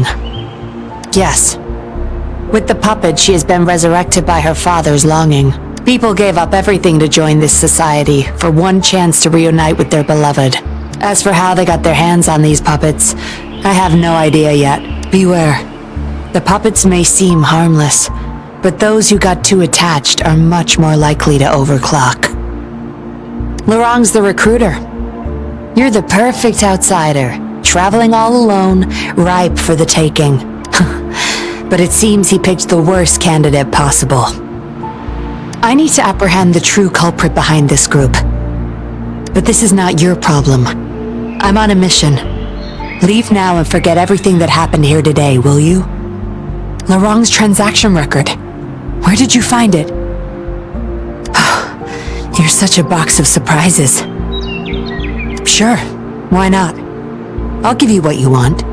Yes. With the puppet, she has been resurrected by her father's longing. People gave up everything to join this society for one chance to reunite with their beloved. As for how they got their hands on these puppets, I have no idea yet. Beware. The puppets may seem harmless, but those who got too attached are much more likely to overclock. Laurent's the recruiter. You're the perfect outsider, traveling all alone, ripe for the taking. But it seems he picked the worst candidate possible. I need to apprehend the true culprit behind this group. But this is not your problem. I'm on a mission. Leave now and forget everything that happened here today, will you? Laurent's transaction record. Where did you find it? You're such a box of surprises. Sure, why not? I'll give you what you want,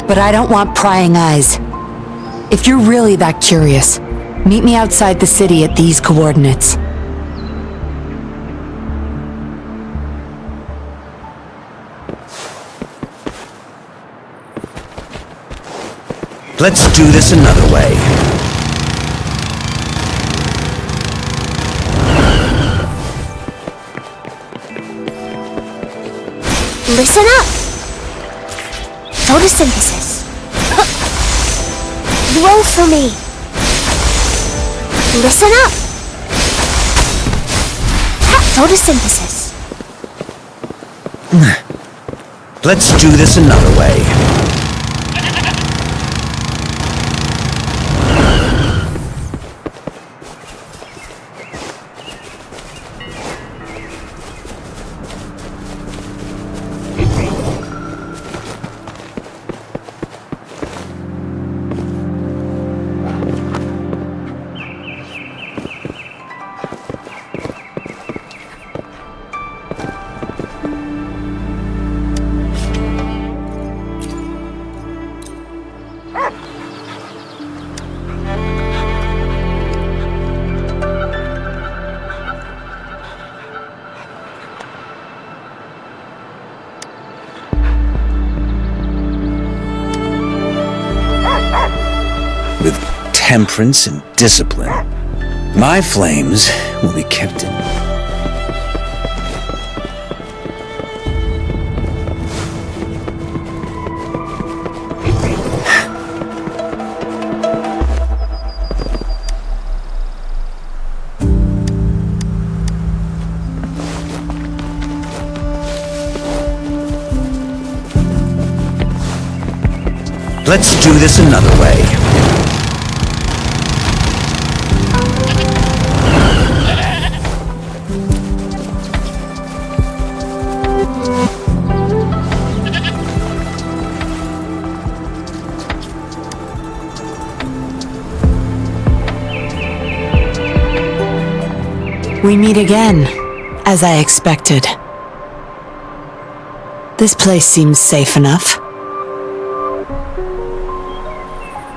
but I don't want prying eyes. If you're really that curious, meet me outside the city at these coordinates. Let's do this another way. Listen up! Photosynthesis. Roll for me. Listen up! Photosynthesis. Let's do this another way. With temperance and discipline, my flames will be kept in. Let's do this another way. We meet again, as I expected. This place seems safe enough.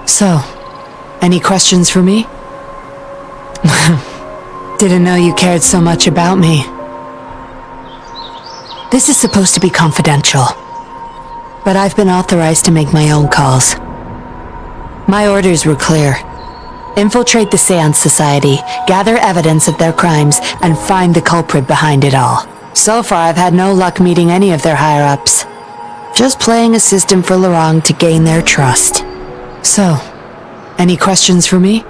So, any questions for me? Didn't know you cared so much about me. This is supposed to be confidential, but I've been authorized to make my own calls. My orders were clear. Infiltrate the Seance Society, gather evidence of their crimes, and find the culprit behind it all. So far, I've had no luck meeting any of their higher-ups. Just playing a system for Laurent to gain their trust. So, any questions for me?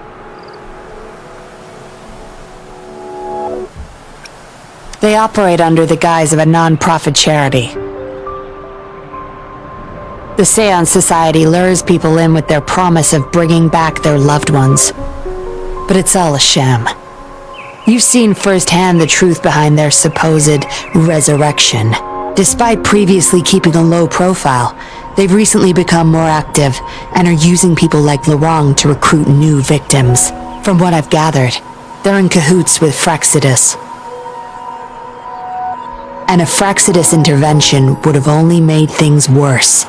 They operate under the guise of a non-profit charity. The Seance Society lures people in with their promise of bringing back their loved ones. But it's all a sham. You've seen firsthand the truth behind their supposed resurrection. Despite previously keeping a low profile, they've recently become more active and are using people like Lorang to recruit new victims. From what I've gathered, they're in cahoots with Frexidus. And a Frexidus intervention would have only made things worse.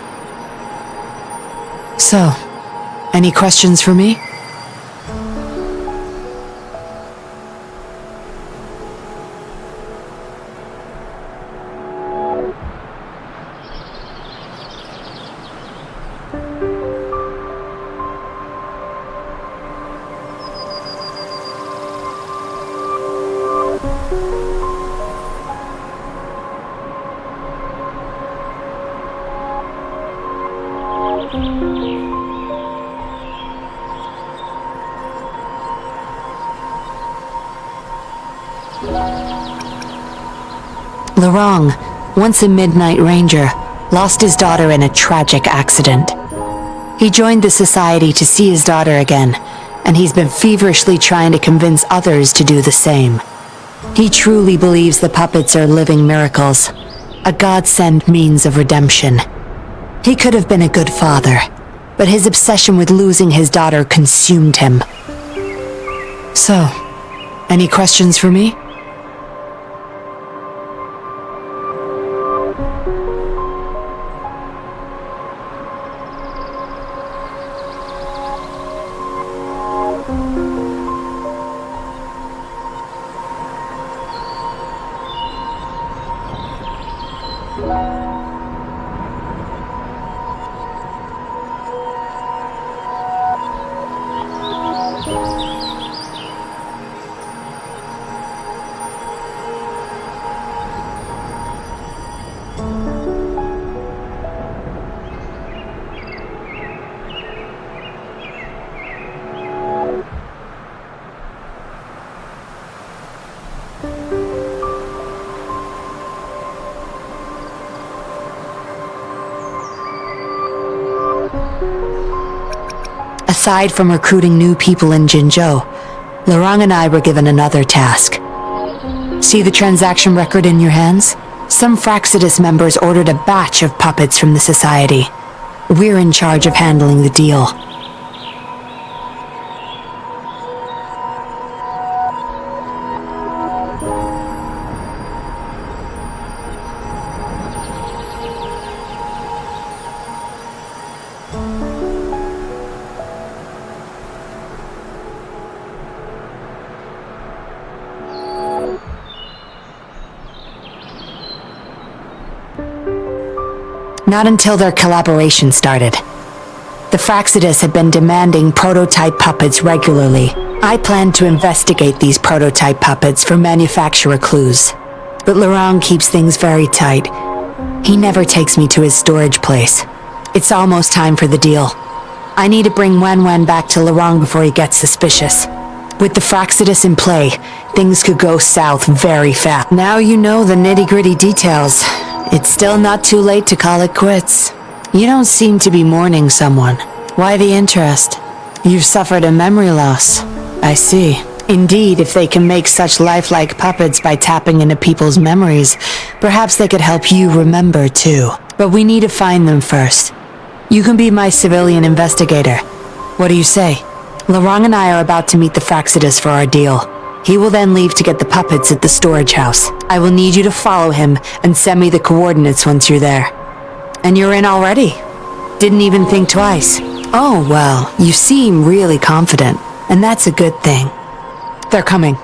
So, any questions for me? Lorang, once a Midnight Ranger, lost his daughter in a tragic accident. He joined the Society to see his daughter again, and he's been feverishly trying to convince others to do the same. He truly believes the puppets are living miracles, a godsend means of redemption. He could have been a good father, but his obsession with losing his daughter consumed him. So, any questions for me? Aside from recruiting new people in Jinzhou, Lorang and I were given another task. See the transaction record in your hands? Some Frexidus members ordered a batch of puppets from the Society. We're in charge of handling the deal. Not until their collaboration started. The Frexidus had been demanding prototype puppets regularly. I planned to investigate these prototype puppets for manufacturer clues. But Lorang keeps things very tight. He never takes me to his storage place. It's almost time for the deal. I need to bring Wen back to Lorang before he gets suspicious. With the Frexidus in play, things could go south very fast. Now you know the nitty-gritty details. It's still not too late to call it quits. You don't seem to be mourning someone. Why the interest? You've suffered a memory loss. I see. Indeed, if they can make such lifelike puppets by tapping into people's memories, perhaps they could help you remember too. But we need to find them first. You can be my civilian investigator. What do you say? Lorang and I are about to meet the Frexidus for our deal. He will then leave to get the puppets at the storage house. I will need you to follow him and send me the coordinates once you're there. And you're in already? Didn't even think twice. Oh, well, you seem really confident, and that's a good thing. They're coming.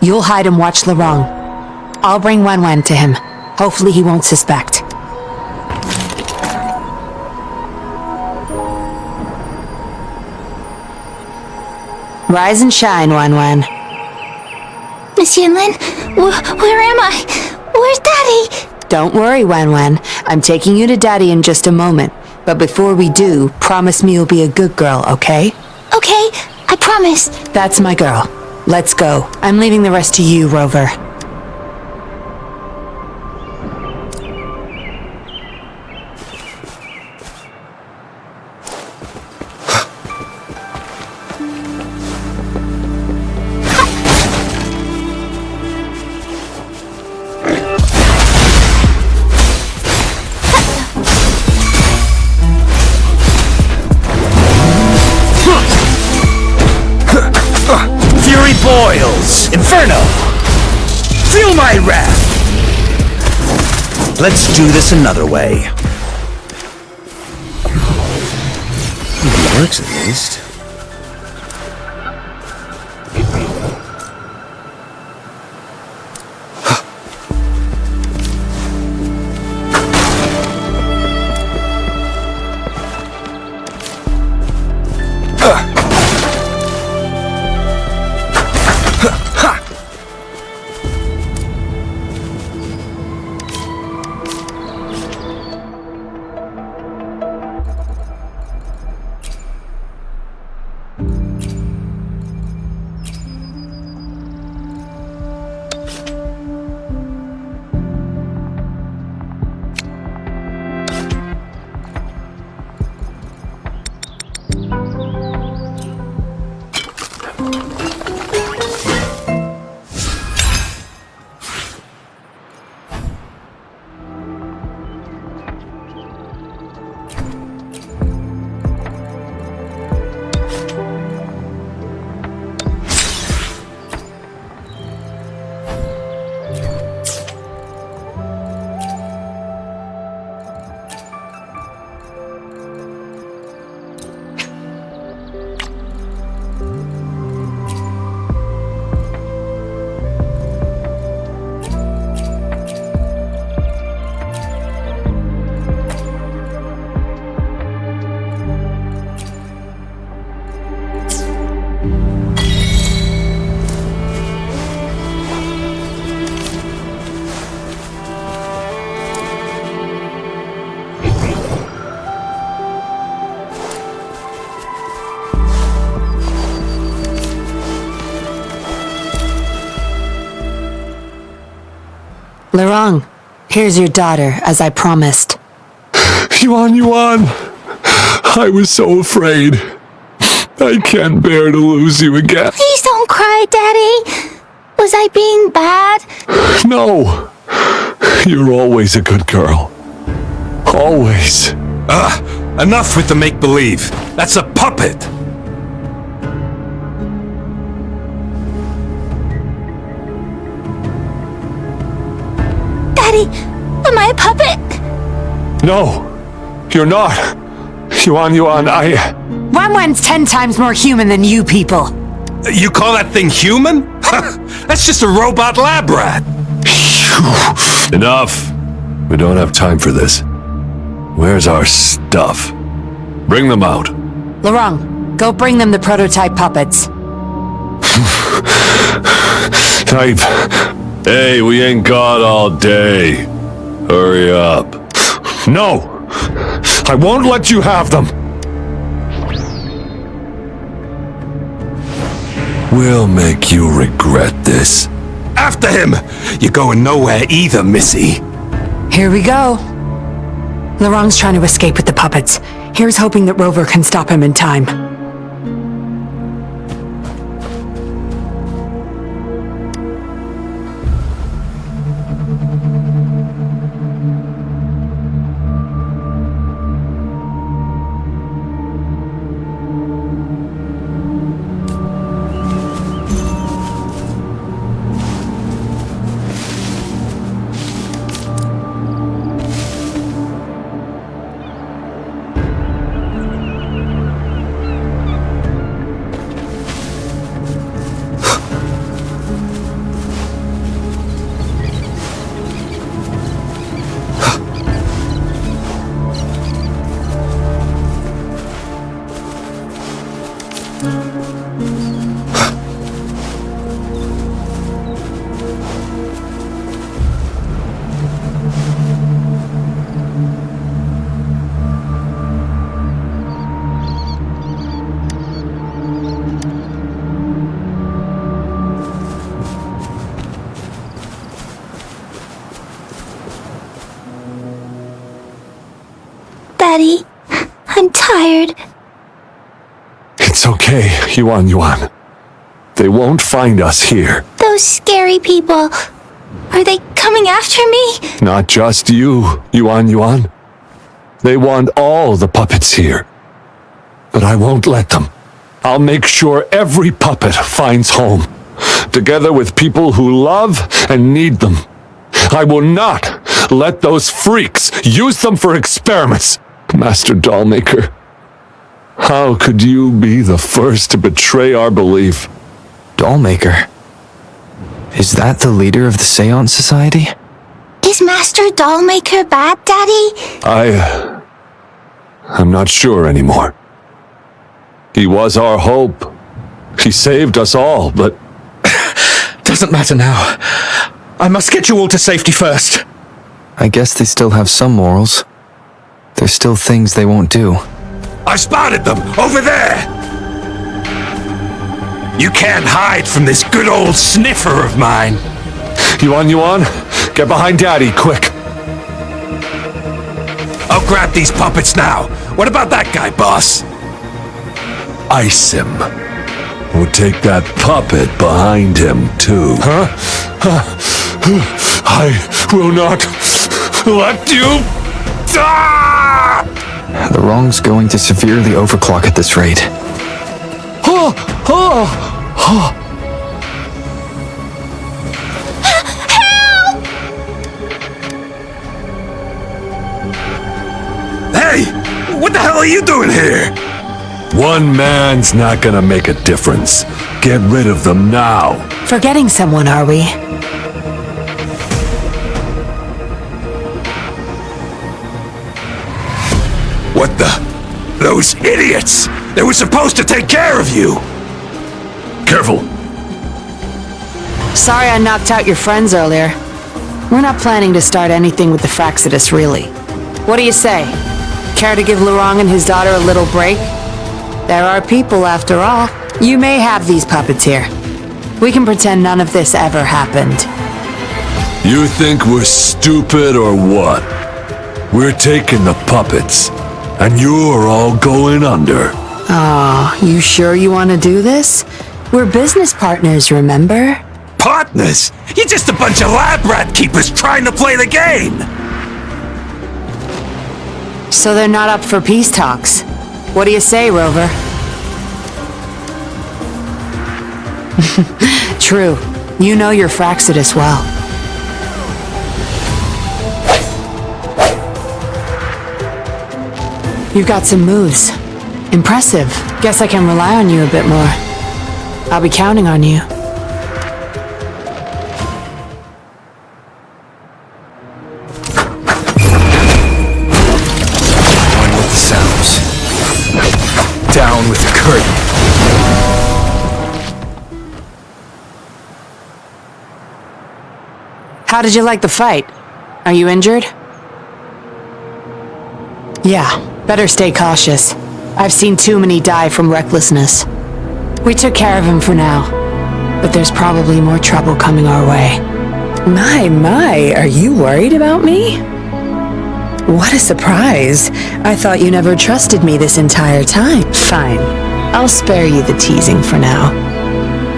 You'll hide and watch Lorang. I'll bring Wen to him. Hopefully he won't suspect. Rise and shine, Wen. Miss Yinlin, where am I? Where's Daddy? Don't worry, Wen. I'm taking you to Daddy in just a moment. But before we do, promise me you'll be a good girl, okay? Okay, I promise. That's my girl. Let's go. I'm leaving the rest to you, Rover. boils! Inferno! Feel my wrath! Let's do this another way. It works at least. Larong, here's your daughter, as I promised. Yuan, I was so afraid. I can't bear to lose you again. Please don't cry, Daddy. Was I being bad? No, you're always a good girl. Always. Enough with the make-believe. That's a puppet. Daddy, am I a puppet? No, you're not. Yuan, Wanwan's 10 times more human than you people. You call that thing human? That's just a robot lab rat. Enough. We don't have time for this. Where's our stuff? Bring them out. Larong, go bring them the prototype puppets. Type. Hey, we ain't got all day. Hurry up. No! I won't let you have them! We'll make you regret this. After him! You're going nowhere either, Missy. Here we go. Larong's trying to escape with the puppets. Here's hoping that Rover can stop him in time. Daddy, I'm tired. It's okay, Yuan. They won't find us here. Those scary people. Are they coming after me? Not just you, Yuan. They want all the puppets here. But I won't let them. I'll make sure every puppet finds home. together with people who love and need them. I will not let those freaks use them for experiments. Master Dollmaker, how could you be the first to betray our belief? Dollmaker? Is that the leader of the Seance Society? Is Master Dollmaker bad, Daddy? I'm not sure anymore. He was our hope. He saved us all, but... Doesn't matter now. I must get you all to safety first. I guess they still have some morals. There's still things they won't do. I spotted them! Over there! You can't hide from this good old sniffer of mine. Yuan, get behind Daddy, quick. I'll grab these puppets now. What about that guy, boss? Ice him. We'll take that puppet behind him, too. Huh? I will not let you die! The wrong's going to severely overclock at this rate. Hey! What the hell are you doing here? One man's not gonna make a difference. Get rid of them now. Forgetting someone, are we? What the? Those idiots! They were supposed to take care of you! Careful! Sorry I knocked out your friends earlier. We're not planning to start anything with the Fractsidus, really. What do you say? Care to give Lurong and his daughter a little break? There are people, after all. You may have these puppets here. We can pretend none of this ever happened. You think we're stupid or what? We're taking the puppets, and you're all going under. Aw, you sure you want to do this? We're business partners, remember? Partners? You're just a bunch of lab rat keepers trying to play the game! So they're not up for peace talks. What do you say, Rover? True. You know your Fractsidus well. You've got some moves. Impressive. Guess I can rely on you a bit more. I'll be counting on you. On with the sounds. Down with the curtain. How did you like the fight? Are you injured? Yeah, better stay cautious. I've seen too many die from recklessness. We took care of him for now, but there's probably more trouble coming our way. My, are you worried about me? What a surprise. I thought you never trusted me this entire time. Fine. I'll spare you the teasing for now.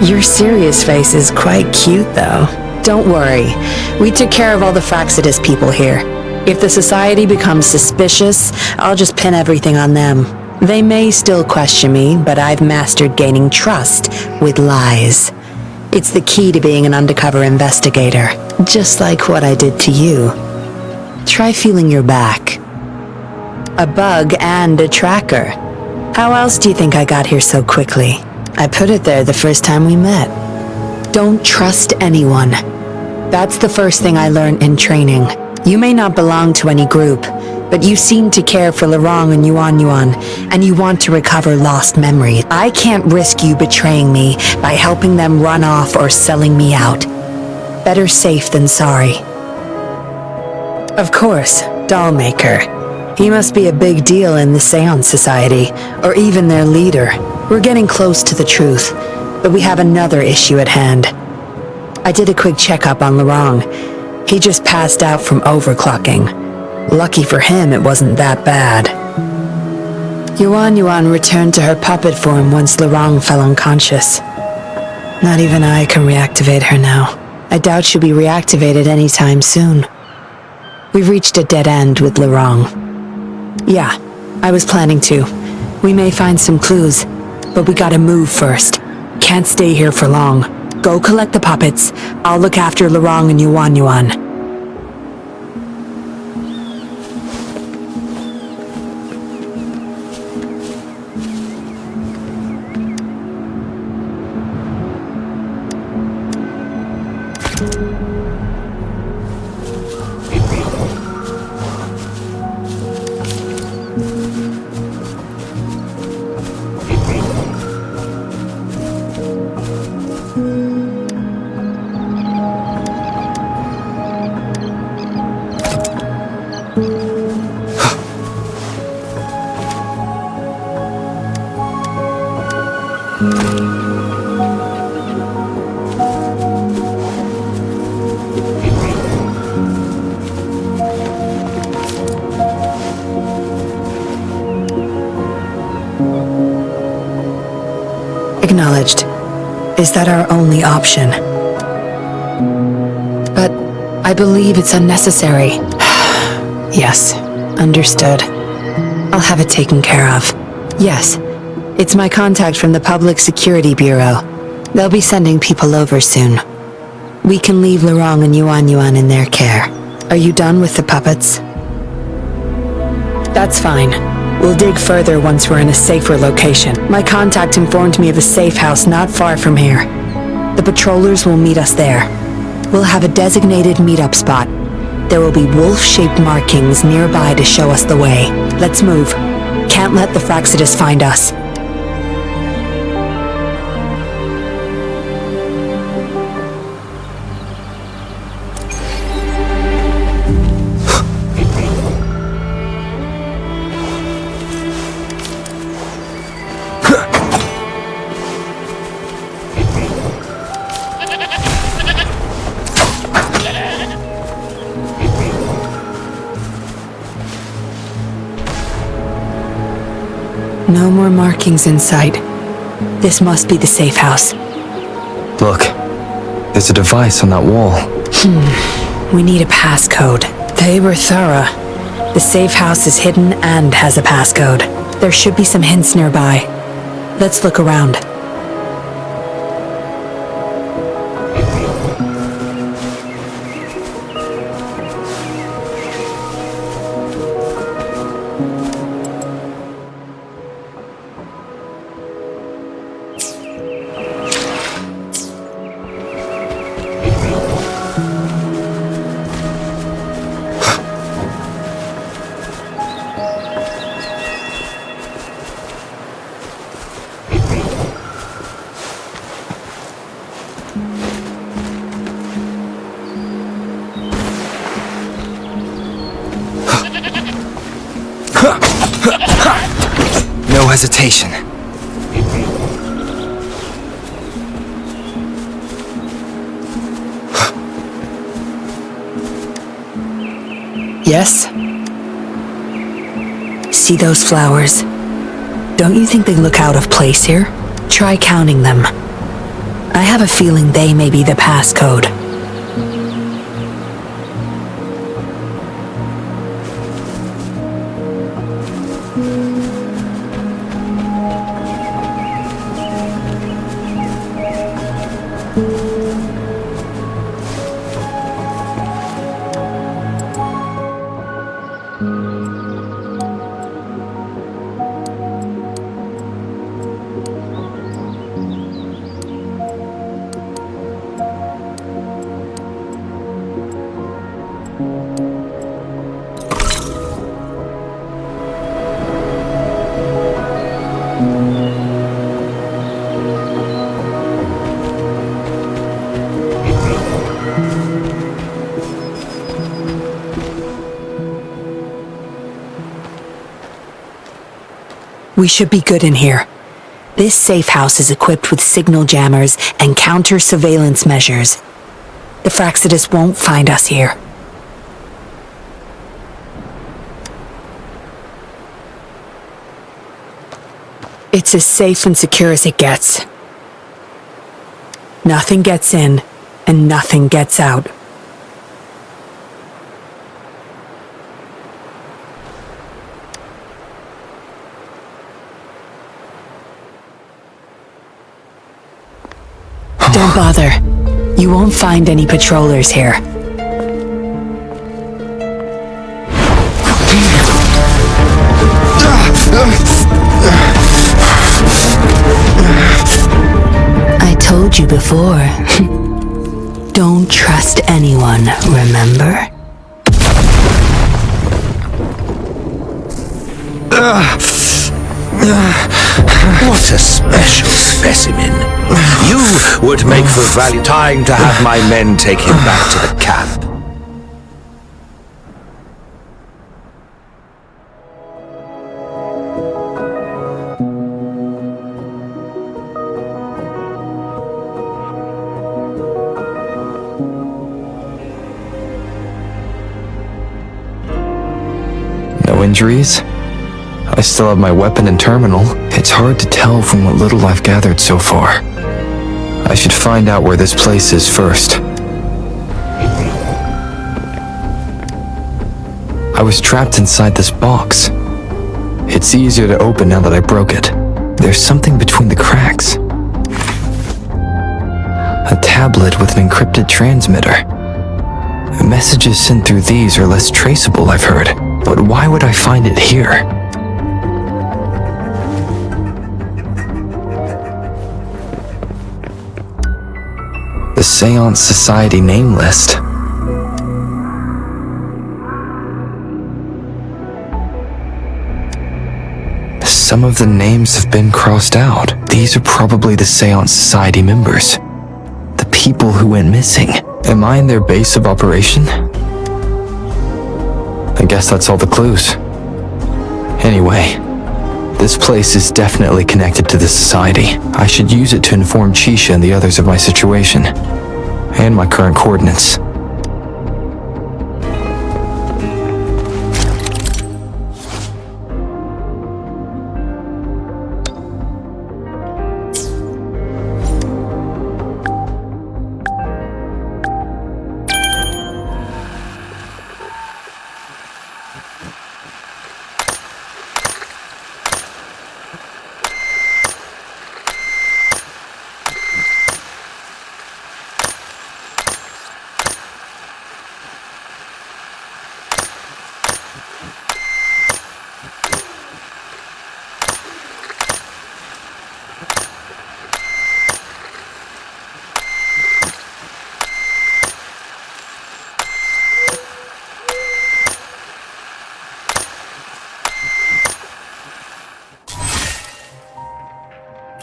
Your serious face is quite cute, though. Don't worry. We took care of all the Fractsidus people here. If the Society becomes suspicious, I'll just pin everything on them. They may still question me, but I've mastered gaining trust with lies. It's the key to being an undercover investigator, just like what I did to you. Try feeling your back. A bug and a tracker. How else do you think I got here so quickly? I put it there the first time we met. Don't trust anyone. That's the first thing I learned in training. You may not belong to any group, but you seem to care for Lurong and Yuan, and you want to recover lost memories. I can't risk you betraying me by helping them run off or selling me out. Better safe than sorry. Of course, Dollmaker. He must be a big deal in the Seance Society, or even their leader. We're getting close to the truth, but we have another issue at hand. I did a quick checkup on Lurong. He just passed out from overclocking. Lucky for him, it wasn't that bad. Yuan returned to her puppet form once Lurong fell unconscious. Not even I can reactivate her now. I doubt she'll be reactivated anytime soon. We've reached a dead end with Lurong. Yeah, I was planning to. We may find some clues, but we gotta move first. Can't stay here for long. Go collect the puppets. I'll look after Lorong and Yuan Yuan. Acknowledged. Is that our only option? But I believe it's unnecessary. Yes, understood. I'll have it taken care of. Yes, it's my contact from the Public Security Bureau. They'll be sending people over soon. We can leave Lorong and Yuan Yuan in their care. Are you done with the puppets? That's fine. We'll dig further once we're in a safer location. My contact informed me of a safe house not far from here. The patrollers will meet us there. We'll have a designated meetup spot. There will be wolf-shaped markings nearby to show us the way. Let's move. Can't let the Fractsidus find us. No more markings in sight. This must be the safe house. Look, there's a device on that wall. We need a passcode. They were thorough. The safe house is hidden and has a passcode. There should be some hints nearby. Let's look around. No hesitation. Yes? See those flowers? Don't you think they look out of place here? Try counting them. I have a feeling they may be the passcode. We should be good in here. This safe house is equipped with signal jammers and counter-surveillance measures. The Fractsidus won't find us here. It's as safe and secure as it gets. Nothing gets in, and nothing gets out. Don't bother. You won't find any patrollers here. I told you before. Don't trust anyone, remember? What a special specimen. You would make for value. Time to have my men take him back to the camp. No injuries? I still have my weapon and terminal. It's hard to tell from what little I've gathered so far. I should find out where this place is first. I was trapped inside this box. It's easier to open now that I broke it. There's something between the cracks. A tablet with an encrypted transmitter. Messages sent through these are less traceable, I've heard. But why would I find it here? The Seance Society name list. Some of the names have been crossed out. These are probably the Seance Society members. The people who went missing. Am I in their base of operation? I guess that's all the clues. Anyway, this place is definitely connected to the society. I should use it to inform Chisha and the others of my situation, and my current coordinates.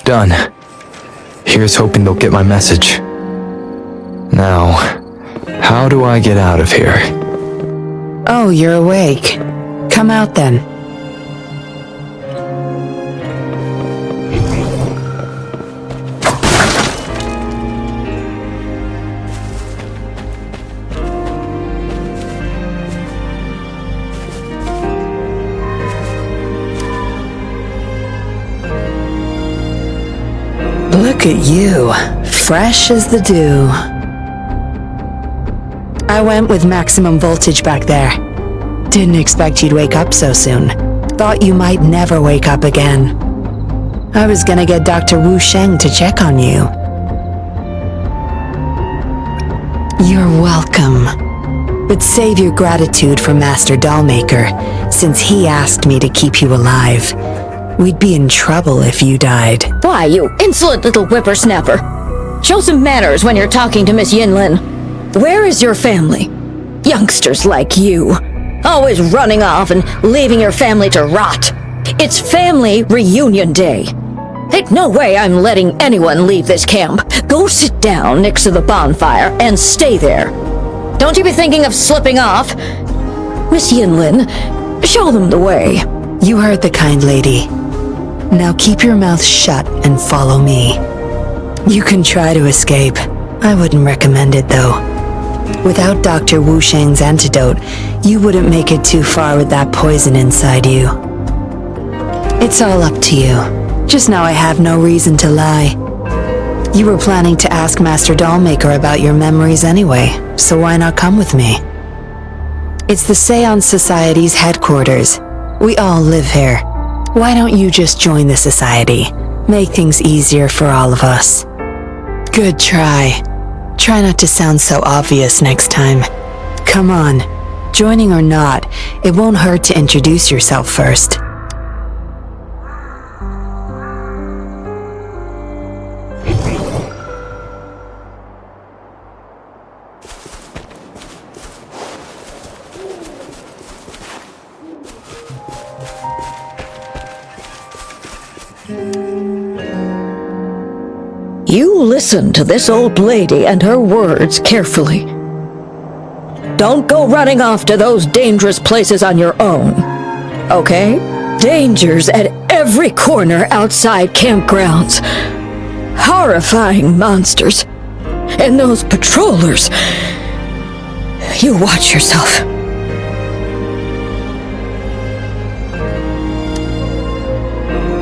Done. Here's hoping they'll get my message. Now, how do I get out of here? Oh, you're awake. Come out then. Look at you, fresh as the dew. I went with maximum voltage back there. Didn't expect you'd wake up so soon. Thought you might never wake up again. I was gonna get Dr. Wu Sheng to check on you. You're welcome. But save your gratitude for Master Dollmaker, since he asked me to keep you alive. We'd be in trouble if you died. Why, you insolent little whippersnapper. Show some manners when you're talking to Miss Yinlin. Where is your family? Youngsters like you. Always running off and leaving your family to rot. It's family reunion day. Ain't no way I'm letting anyone leave this camp. Go sit down next to the bonfire and stay there. Don't you be thinking of slipping off. Miss Yinlin, show them the way. You heard the kind lady. Now keep your mouth shut and follow me. You can try to escape. I wouldn't recommend it though. Without Dr. Wu Sheng's antidote, you wouldn't make it too far with that poison inside you. It's all up to you. Just now I have no reason to lie. You were planning to ask Master Dollmaker about your memories anyway, so why not come with me? It's the Seance Society's headquarters. We all live here. Why don't you just join the society? Make things easier for all of us. Good try. Try not to sound so obvious next time. Come on. Joining or not, it won't hurt to introduce yourself first. You listen to this old lady and her words carefully. Don't go running off to those dangerous places on your own, okay? Dangers at every corner outside campgrounds. Horrifying monsters. And those patrollers. You watch yourself.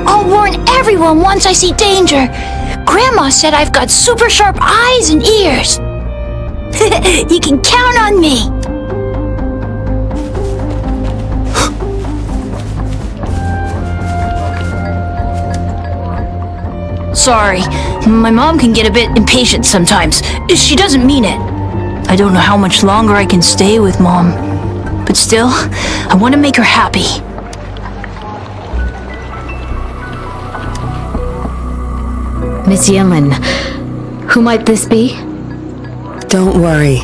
I'll warn everyone once I see danger. Grandma said I've got super sharp eyes and ears. You can count on me. Sorry, my mom can get a bit impatient sometimes. She doesn't mean it. I don't know how much longer I can stay with Mom. But still, I want to make her happy. Miss Yinlin, who might this be? Don't worry.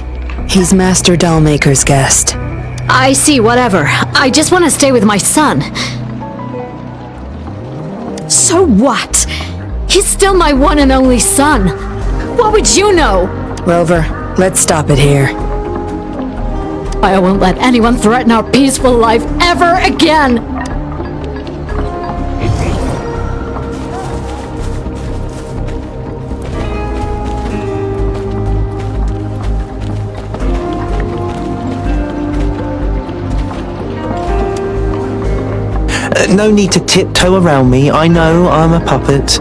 He's Master Dollmaker's guest. I see, whatever. I just want to stay with my son. So what? He's still my one and only son. What would you know? Rover, let's stop it here. I won't let anyone threaten our peaceful life ever again! No need to tiptoe around me. I know I'm a puppet.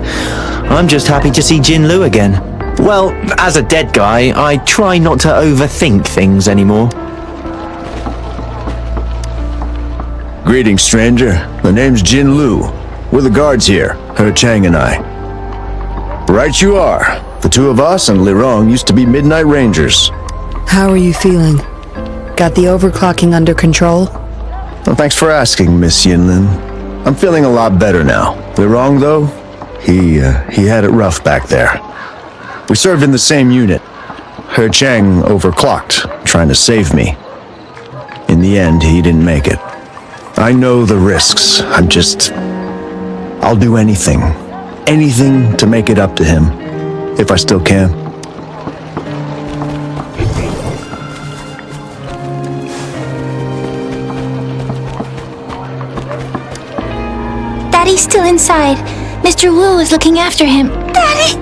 I'm just happy to see Jinlu again. Well, as a dead guy, I try not to overthink things anymore. Greetings, stranger. The name's Jinlu. We're the guards here, He Chang and I. Right you are. The two of us and Lirong used to be Midnight Rangers. How are you feeling? Got the overclocking under control? Well, thanks for asking, Miss Yinlin. I'm feeling a lot better now. Lirong, though, he had it rough back there. We served in the same unit. He Chang overclocked, trying to save me. In the end, he didn't make it. I know the risks. I'll do anything. Anything to make it up to him. If I still can. Daddy's still inside. Mr. Wu is looking after him. Daddy!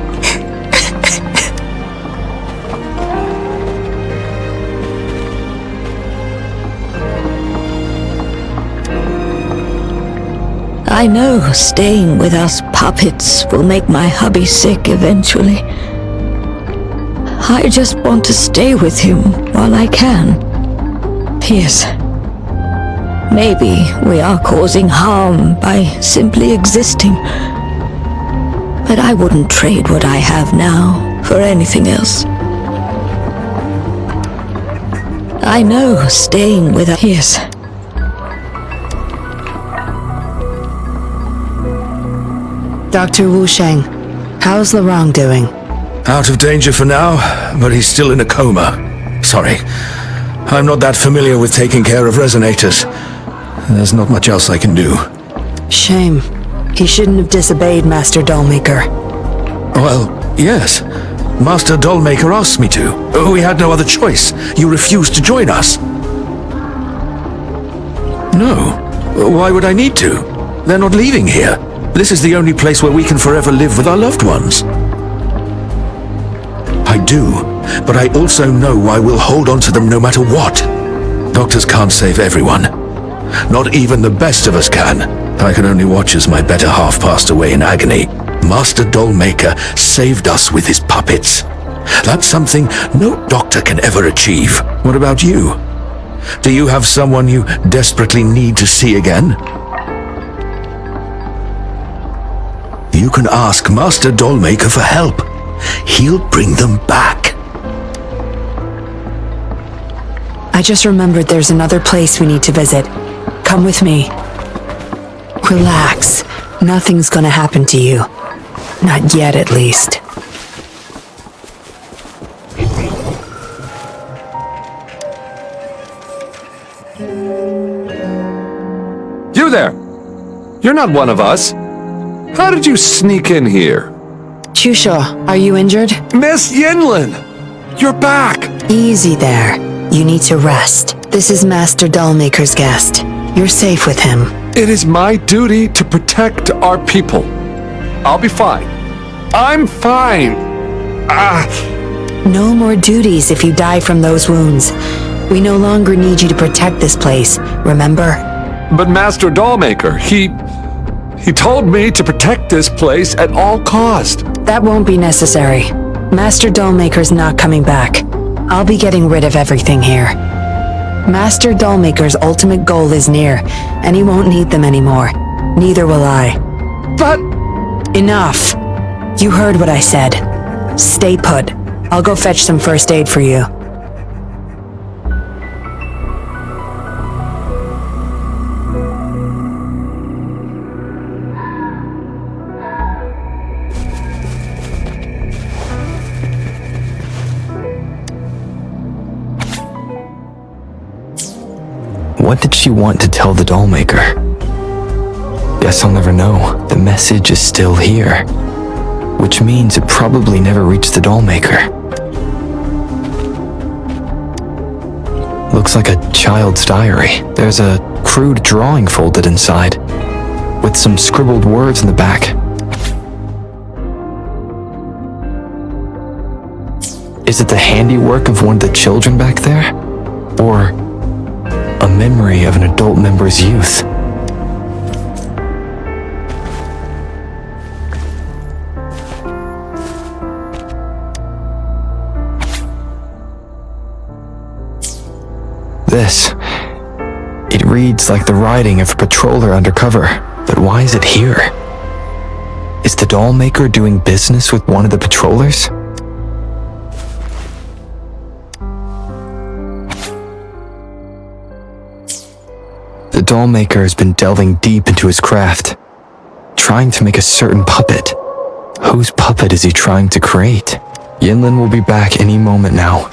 I know staying with us puppets will make my hubby sick eventually. I just want to stay with him while I can. Yes. Maybe we are causing harm by simply existing. But I wouldn't trade what I have now for anything else. I know staying with us. Yes. Dr. Wu Sheng, how's Lirong doing? Out of danger for now, but he's still in a coma. Sorry. I'm not that familiar with taking care of Resonators. There's not much else I can do. Shame. He shouldn't have disobeyed Master Dollmaker. Well, yes. Master Dollmaker asked me to. We had no other choice. You refused to join us. No. Why would I need to? They're not leaving here. This is the only place where we can forever live with our loved ones. I do, but I also know I will hold on to them no matter what. Doctors can't save everyone. Not even the best of us can. I can only watch as my better half passed away in agony. Master Dollmaker saved us with his puppets. That's something no doctor can ever achieve. What about you? Do you have someone you desperately need to see again? You can ask Master Dollmaker for help. He'll bring them back. I just remembered there's another place we need to visit. Come with me. Relax. Nothing's gonna happen to you. Not yet, at least. You there! You're not one of us. How did you sneak in here? Chusha, are you injured? Miss Yinlin! You're back! Easy there. You need to rest. This is Master Dollmaker's guest. You're safe with him. It is my duty to protect our people. I'll be fine. I'm fine. No more duties if you die from those wounds. We no longer need you to protect this place, remember? But Master Dollmaker, he told me to protect this place at all cost. That won't be necessary. Master Dollmaker's not coming back. I'll be getting rid of everything here. Master Dollmaker's ultimate goal is near, and he won't need them anymore. Neither will I. But... Enough. You heard what I said. Stay put. I'll go fetch some first aid for you. What did she want to tell the Dollmaker? Guess I'll never know. The message is still here, which means it probably never reached the Dollmaker. Looks like a child's diary. There's a crude drawing folded inside, with some scribbled words in the back. Is it the handiwork of one of the children back there? Or a memory of an adult member's youth? It reads like the writing of a patroller undercover, but why is it here? Is the Dollmaker doing business with one of the patrollers? The Dollmaker has been delving deep into his craft, trying to make a certain puppet. Whose puppet is he trying to create? Yinlin will be back any moment now.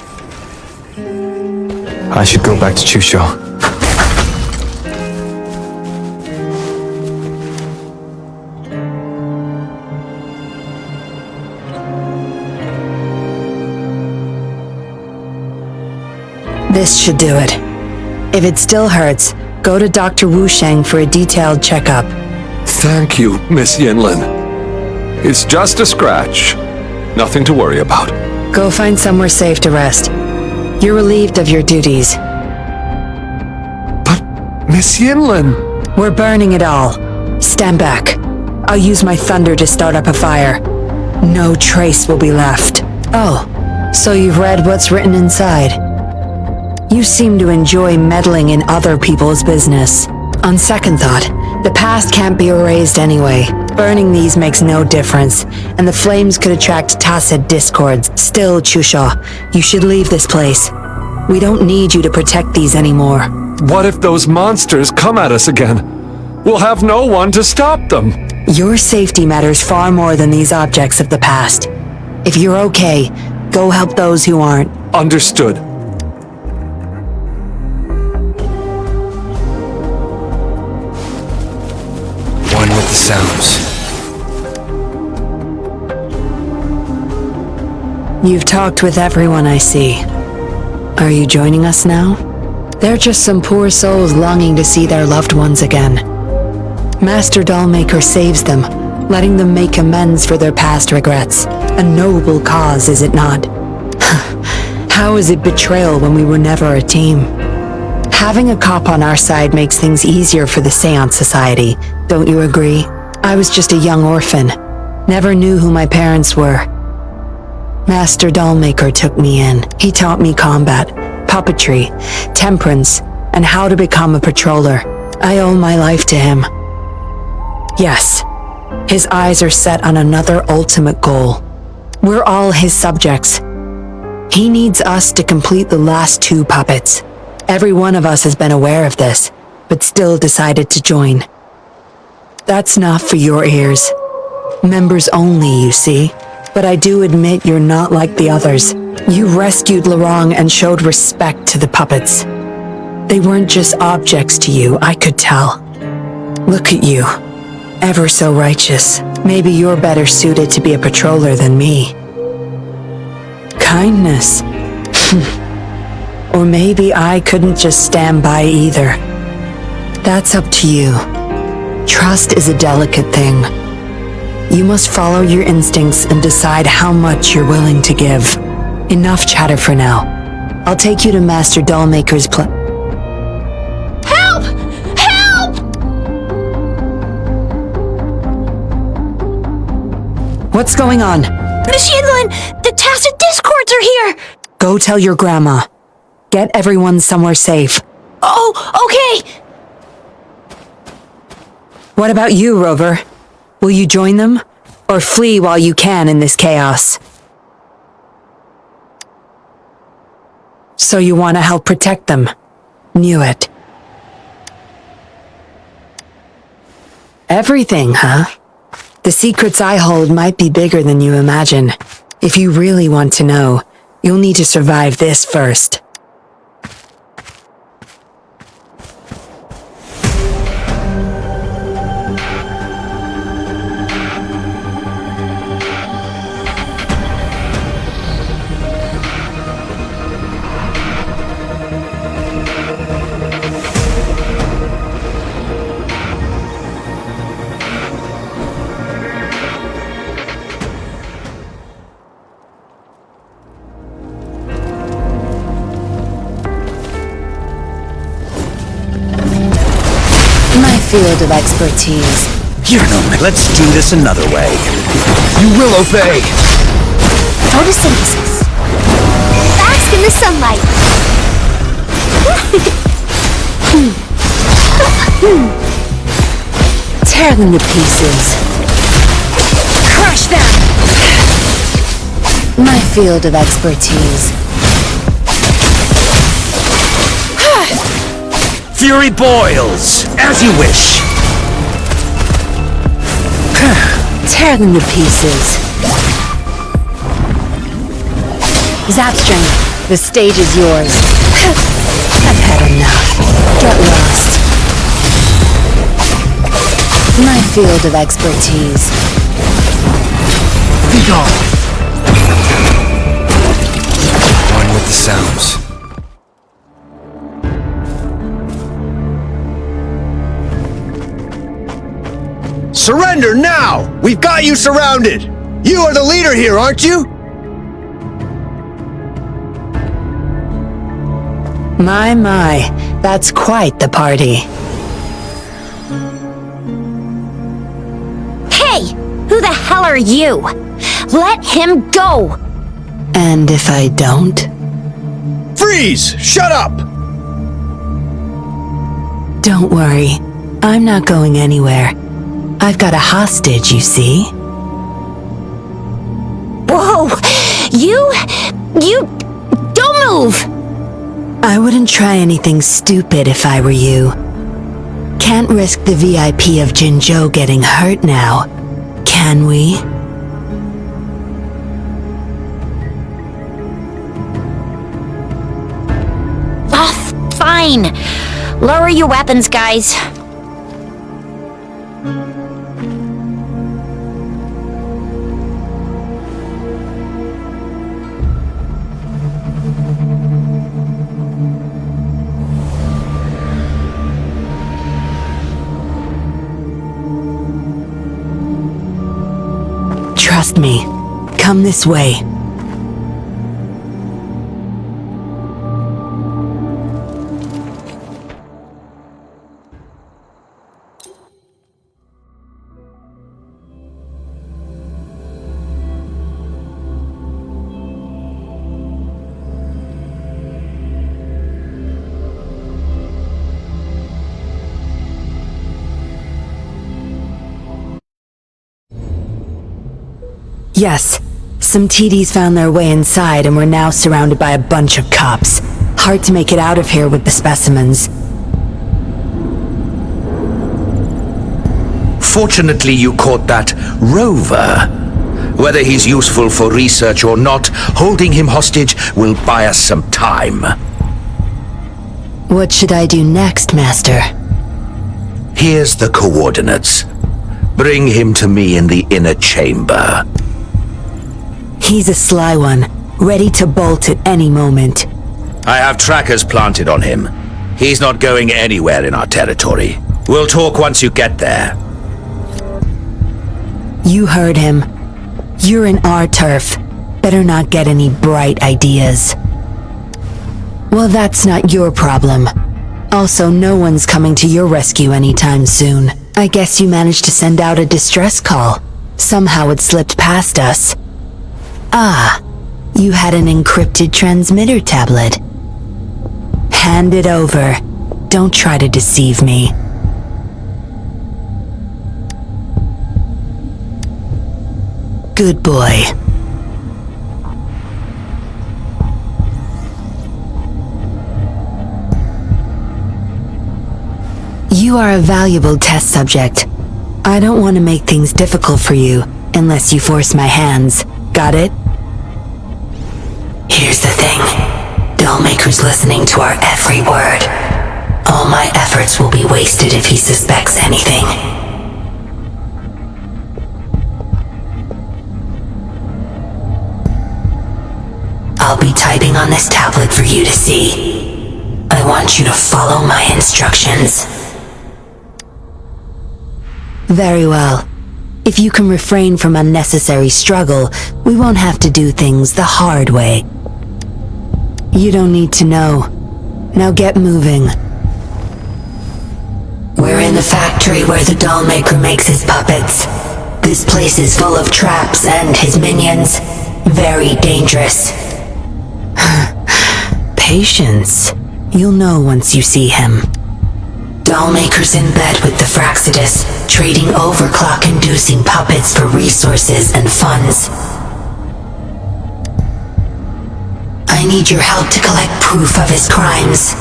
I should go back to Chusho. This should do it. If it still hurts, go to Dr. Wu Sheng for a detailed checkup. Thank you, Miss Yinlin. It's just a scratch. Nothing to worry about. Go find somewhere safe to rest. You're relieved of your duties. But, Miss Yinlin... We're burning it all. Stand back. I'll use my thunder to start up a fire. No trace will be left. Oh, so you've read what's written inside. You seem to enjoy meddling in other people's business. On second thought, the past can't be erased anyway. Burning these makes no difference, and the flames could attract tacit discords. Still, Chusha, you should leave this place. We don't need you to protect these anymore. What if those monsters come at us again? We'll have no one to stop them. Your safety matters far more than these objects of the past. If you're okay, go help those who aren't. Understood. One with the sounds. You've talked with everyone I see. Are you joining us now? They're just some poor souls longing to see their loved ones again. Master Dollmaker saves them, letting them make amends for their past regrets. A noble cause, is it not? How is it betrayal when we were never a team? Having a cop on our side makes things easier for the Seance Society, don't you agree? I was just a young orphan. Never knew who my parents were. Master Dollmaker took me in. He taught me combat, puppetry, temperance, and how to become a patroller. I owe my life to him. Yes, his eyes are set on another ultimate goal. We're all his subjects. He needs us to complete the last 2 puppets. Every one of us has been aware of this, but still decided to join. That's not for your ears. Members only, you see. But I do admit you're not like the others. You rescued Lorong and showed respect to the puppets. They weren't just objects to you, I could tell. Look at you. Ever so righteous. Maybe you're better suited to be a patroller than me. Kindness. Or maybe I couldn't just stand by either. That's up to you. Trust is a delicate thing. You must follow your instincts and decide how much you're willing to give. Enough chatter for now. I'll take you to Master Dollmaker's Help! Help! What's going on? Miss Yinlin, the tacit discords are here! Go tell your grandma. Get everyone somewhere safe. Oh, okay! What about you, Rover? Will you join them? Or flee while you can in this chaos? So you want to help protect them? Knew it. Everything, huh? The secrets I hold might be bigger than you imagine. If you really want to know, you'll need to survive this first. Field of expertise. You're no man. Let's do this another way. You will obey! Photosynthesis. Bask in the sunlight. Tear them to pieces. Crush them! My field of expertise. Fury boils, as you wish. Tear them to pieces. Zapstring, the stage is yours. I've had enough. Get lost. My field of expertise. Be gone. One with the sounds. Surrender now! We've got you surrounded! You are the leader here, aren't you? My, that's quite the party. Hey! Who the hell are you? Let him go! And if I don't? Freeze! Shut up! Don't worry. I'm not going anywhere. I've got a hostage, you see? Whoa! You... Don't move! I wouldn't try anything stupid if I were you. Can't risk the VIP of Jinzhou getting hurt now, can we? Oh, fine. Lower your weapons, guys. Trust me. Come this way. Yes, Some TDs found their way inside and we're now surrounded by a bunch of cops. Hard to make it out of here with the specimens. Fortunately, you caught that Rover. Whether he's useful for research or not, holding him hostage will buy us some time. What should I do next, Master? Here's the coordinates. Bring him to me in the inner chamber. He's a sly one, ready to bolt at any moment. I have trackers planted on him. He's not going anywhere in our territory. We'll talk once you get there. You heard him. You're in our turf. Better not get any bright ideas. Well, that's not your problem. Also, no one's coming to your rescue anytime soon. I guess you managed to send out a distress call. Somehow it slipped past us. Ah, you had an encrypted transmitter tablet. Hand it over. Don't try to deceive me. Good boy. You are a valuable test subject. I don't want to make things difficult for you, unless you force my hands. Got it? Here's the thing. Dollmaker's listening to our every word. All my efforts will be wasted if he suspects anything. I'll be typing on this tablet for you to see. I want you to follow my instructions. Very well. If you can refrain from unnecessary struggle, we won't have to do things the hard way. You don't need to know. Now get moving. We're in the factory where the Dollmaker makes his puppets. This place is full of traps and his minions. Very dangerous. Patience. You'll know once you see him. Dollmaker's in bed with the Fraxidus, trading overclock-inducing puppets for resources and funds. I need your help to collect proof of his crimes.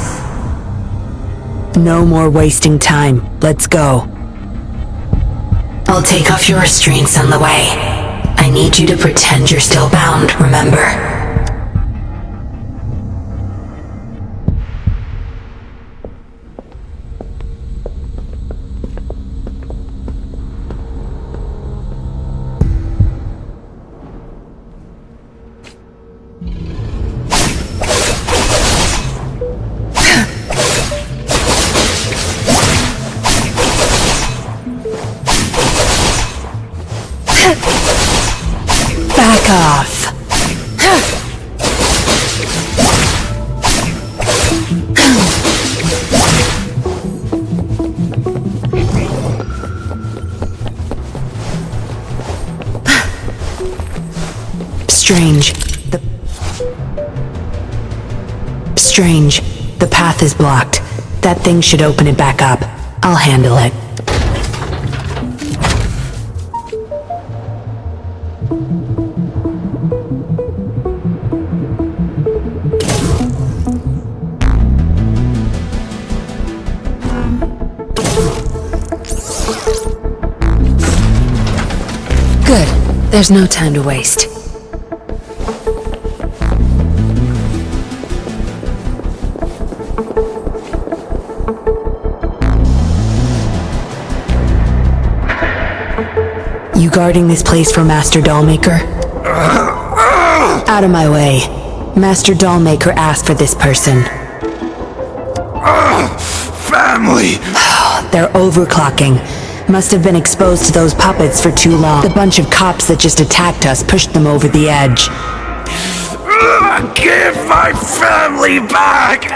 No more wasting time. Let's go. I'll take off your restraints on the way. I need you to pretend you're still bound, remember? Back off. Strange. The path is blocked. That thing should open it back up. I'll handle it. Good. There's no time to waste. You guarding this place for Master Dollmaker? Out of my way. Master Dollmaker asked for this person. Family! They're overclocking. Must have been exposed to those puppets for too long. The bunch of cops that just attacked us pushed them over the edge. Give my family back!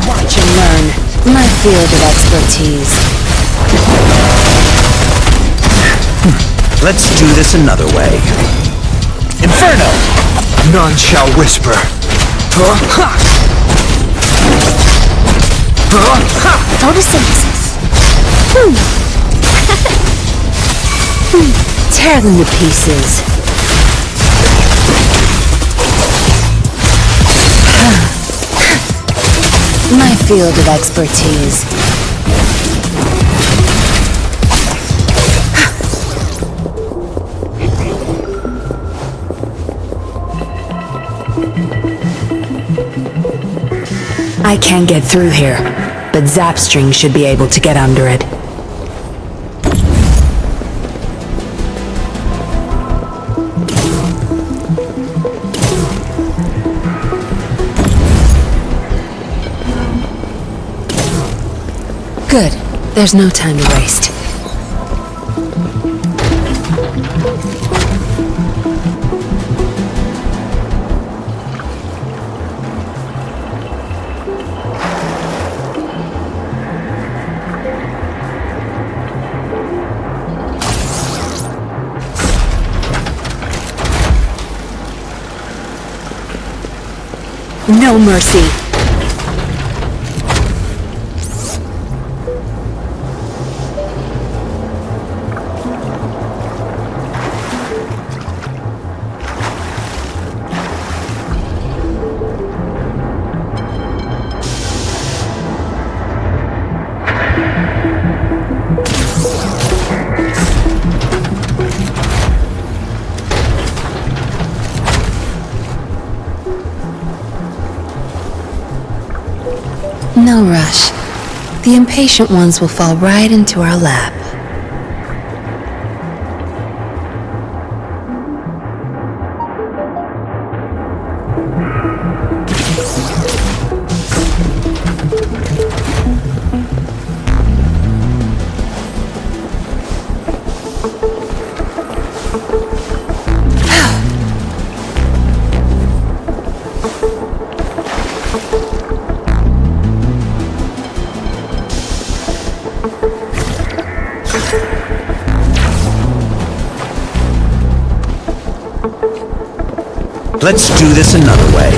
Watch and learn. My field of expertise. Let's do this another way. Inferno! None shall whisper. Photosynthesis. Tear them to pieces. My field of expertise. I can't get through here, but Zapstring should be able to get under it. Good. There's no time to waste. No mercy. No rush. The impatient ones will fall right into our lap. Let's do this another way.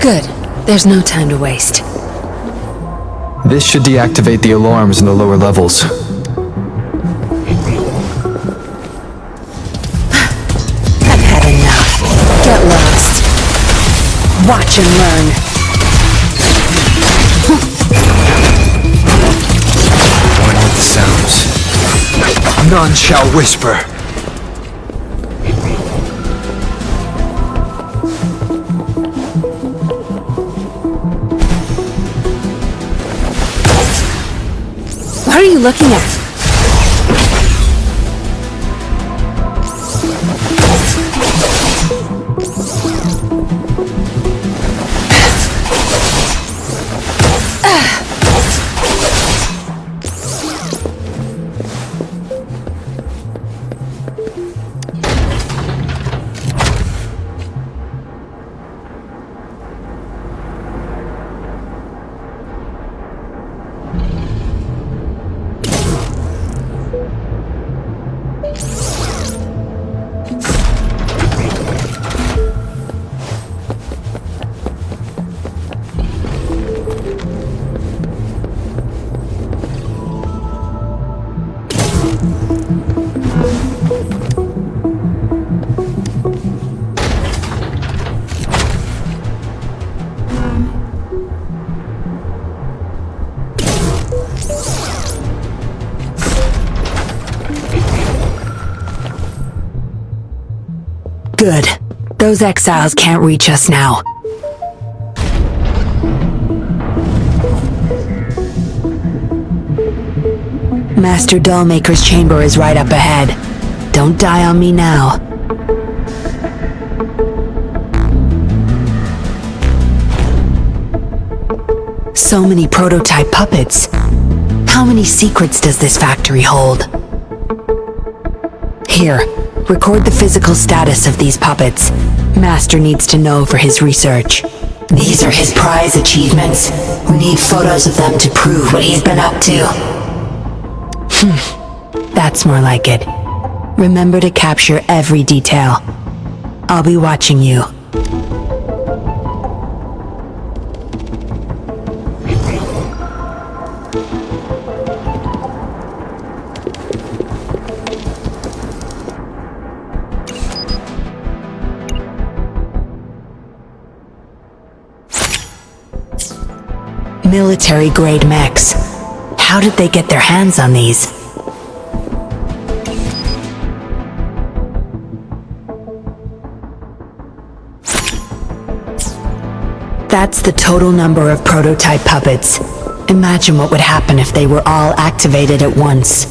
Good. There's no time to waste. This should deactivate the alarms in the lower levels. I've had enough. Get lost. Watch and learn. One with the sounds. None shall whisper. What are you looking at? Good. Those exiles can't reach us now. Master Dollmaker's chamber is right up ahead. Don't die on me now. So many prototype puppets. How many secrets does this factory hold? Here, record the physical status of these puppets. Master needs to know for his research. These are his prize achievements. We need photos of them to prove what he's been up to. That's more like it. Remember to capture every detail. I'll be watching you. Military-grade mechs. How did they get their hands on these? That's the total number of prototype puppets. Imagine what would happen if they were all activated at once.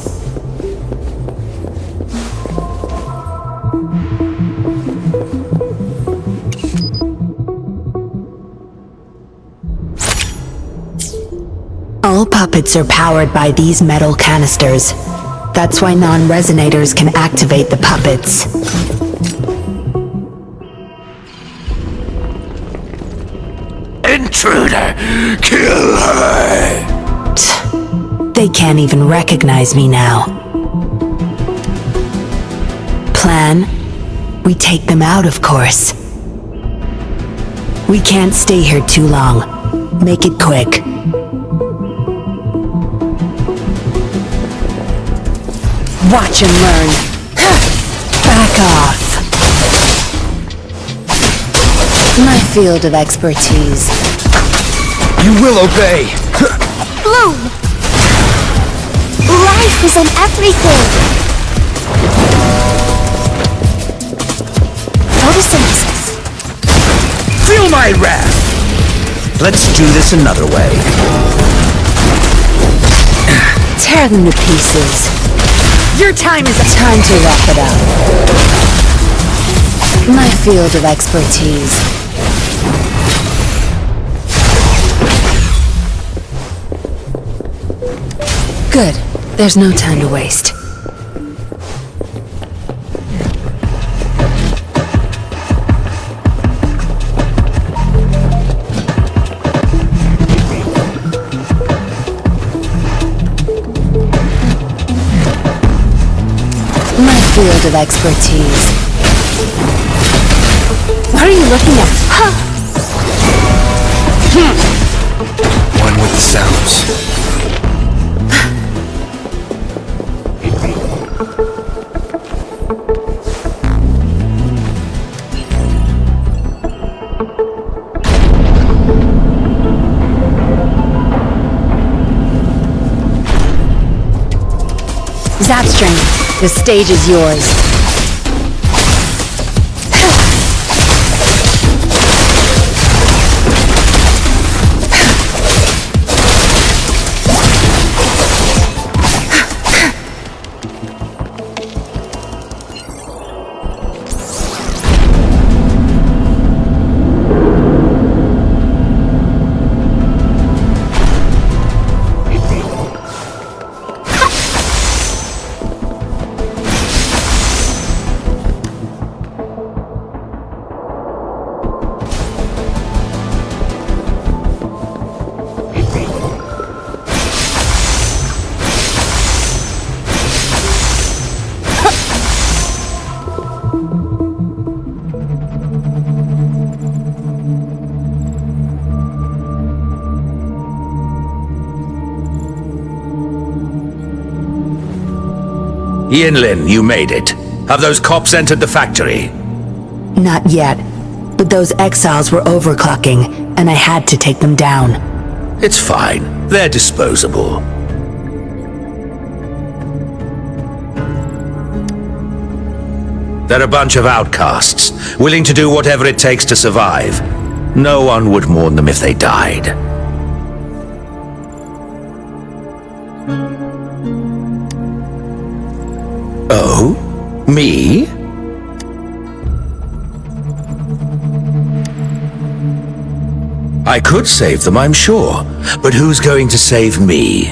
All puppets are powered by these metal canisters. That's why non-resonators can activate the puppets. Intruder! Kill her! They can't even recognize me now. Plan? We take them out, of course. We can't stay here too long. Make it quick. Watch and learn. Back off. My field of expertise. You will obey. Bloom! Life is in everything! Photosynthesis. Feel my wrath! Let's do this another way. Tear them to pieces. Your time is time to wrap it up. My field of expertise. Good. There's no time to waste. My field of expertise. What are you looking at? One with the sounds. Zapstring, the stage is yours. Yinlin, you made it. Have those cops entered the factory? Not yet, but those exiles were overclocking, and I had to take them down. It's fine. They're disposable. They're a bunch of outcasts, willing to do whatever it takes to survive. No one would mourn them if they died. Oh? Me? I could save them, I'm sure. But who's going to save me?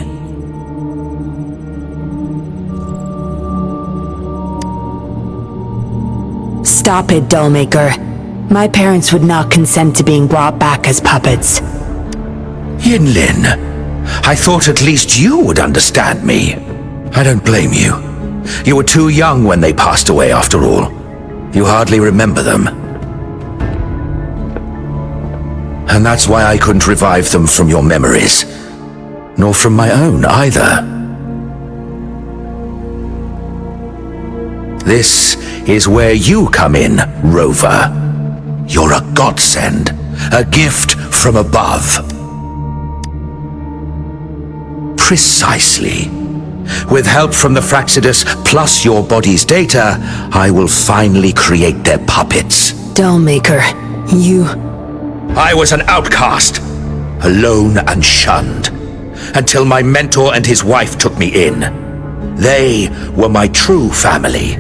Stop it, Dollmaker. My parents would not consent to being brought back as puppets. Yinlin, I thought at least you would understand me. I don't blame you. You were too young when they passed away, after all. You hardly remember them. And that's why I couldn't revive them from your memories. Nor from my own, either. This is where you come in, Rover. You're a godsend, a gift from above. Precisely. With help from the Fractsidus plus your body's data, I will finally create their puppets. Dollmaker, you... I was an outcast, alone and shunned, until my mentor and his wife took me in. They were my true family.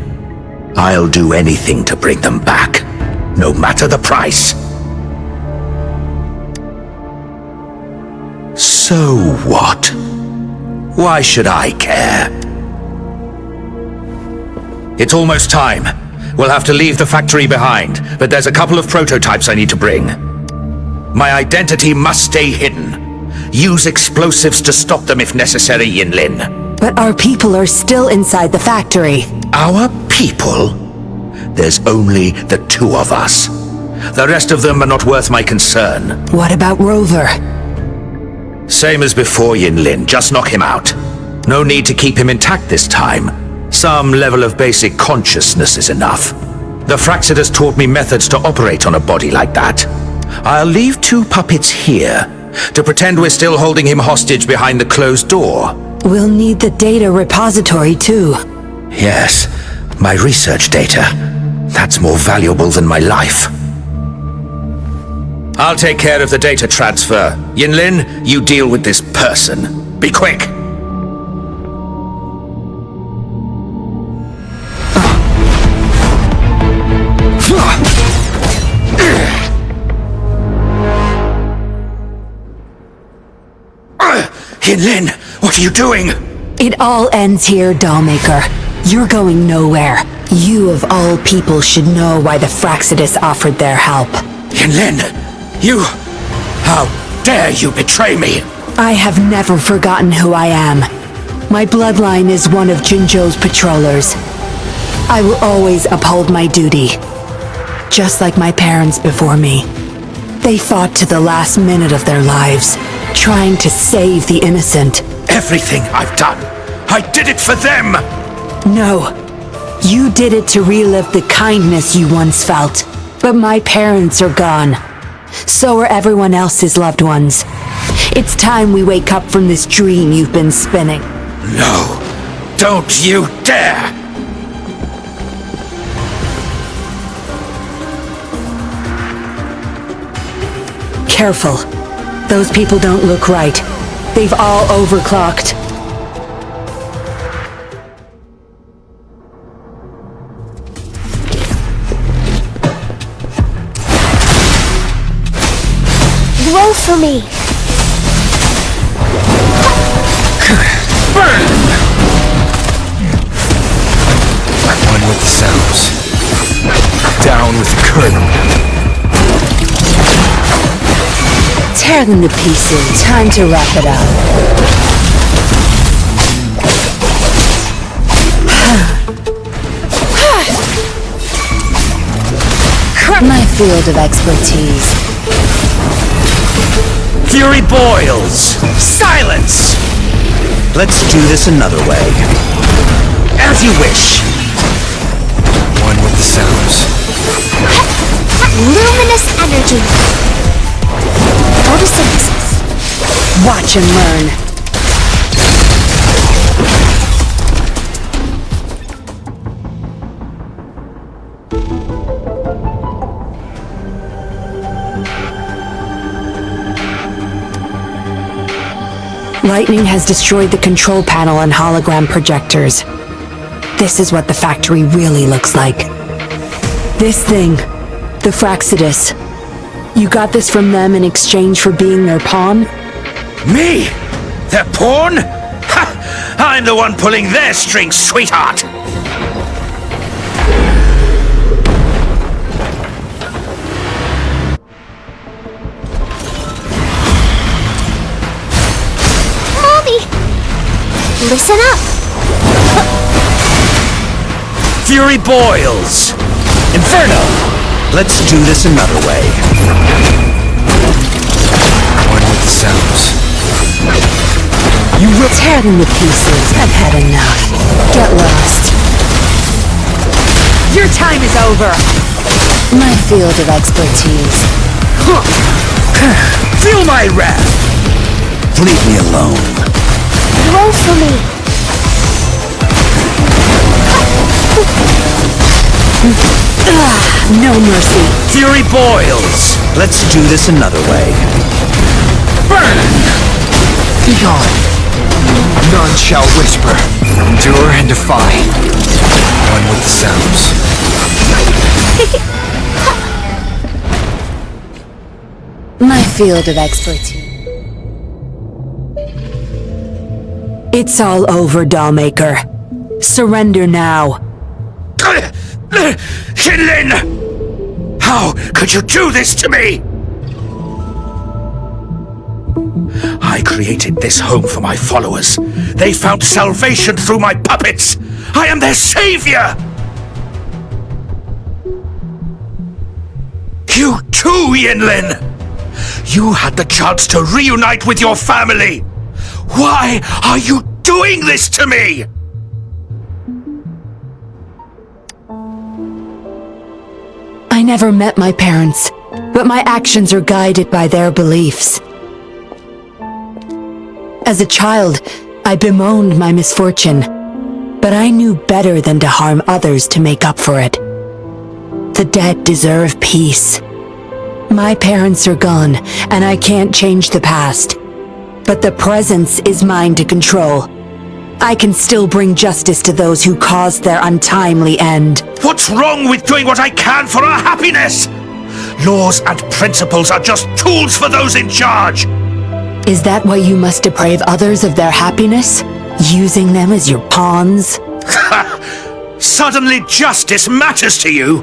I'll do anything to bring them back, no matter the price. So what? Why should I care? It's almost time. We'll have to leave the factory behind, but there's a couple of prototypes I need to bring. My identity must stay hidden. Use explosives to stop them if necessary, Yinlin. But our people are still inside the factory. Our people? There's only the two of us. The rest of them are not worth my concern. What about Rover? Same as before, Yinlin. Just knock him out. No need to keep him intact this time. Some level of basic consciousness is enough. The Fractsidus taught me methods to operate on a body like that. I'll leave two puppets here to pretend we're still holding him hostage behind the closed door. We'll need the data repository too. Yes, my research data. That's more valuable than my life. I'll take care of the data transfer. Yinlin, you deal with this person. Be quick! Yinlin, what are you doing? It all ends here, Dollmaker. You're going nowhere. You of all people should know why the Fractsidus offered their help. Yinlin, you... How dare you betray me? I have never forgotten who I am. My bloodline is one of Jinzhou's patrollers. I will always uphold my duty. Just like my parents before me. They fought to the last minute of their lives, trying to save the innocent. Everything I've done, I did it for them! No. You did it to relive the kindness you once felt. But my parents are gone. So are everyone else's loved ones. It's time we wake up from this dream you've been spinning. No! Don't you dare! Careful. Those people don't look right. They've all overclocked. Roll for me. Burn! One with the sounds. Down with the curtain. Tear them to pieces. Time to wrap it up. My field of expertise. Fury boils! Silence! Let's do this another way. As you wish. One with the sounds. Luminous energy. Photosynthesis. Watch and learn. Lightning has destroyed the control panel and hologram projectors. this is what the factory really looks like. This thing, the Fraxidus. You got this from them in exchange for being their pawn? Me? Their pawn? Ha! I'm the one pulling their strings, sweetheart! Mommy! Listen up! Fury boils! Inferno! Let's do this another way. One with the sounds. You will tear them to pieces. I've had enough. Get lost. Your time is over. My field of expertise. Feel my wrath! Leave me alone. Roll for me! No mercy. Fury boils! Let's do this another way. Burn! Be gone. None shall whisper. Endure and defy. One with the sounds. My field of expertise. It's all over, Dollmaker. Surrender now. Jinlin! How could you do this to me? I created this home for my followers. They found salvation through my puppets. I am their savior! You too, Jinlin! You had the chance to reunite with your family. Why are you doing this to me? I never met my parents, but my actions are guided by their beliefs. As a child, I bemoaned my misfortune, but I knew better than to harm others to make up for it. The dead deserve peace. My parents are gone, and I can't change the past. But the present is mine to control. I can still bring justice to those who caused their untimely end. What's wrong with doing what I can for our happiness? Laws and principles are just tools for those in charge. Is that why you must deprive others of their happiness? Using them as your pawns? Suddenly justice matters to you?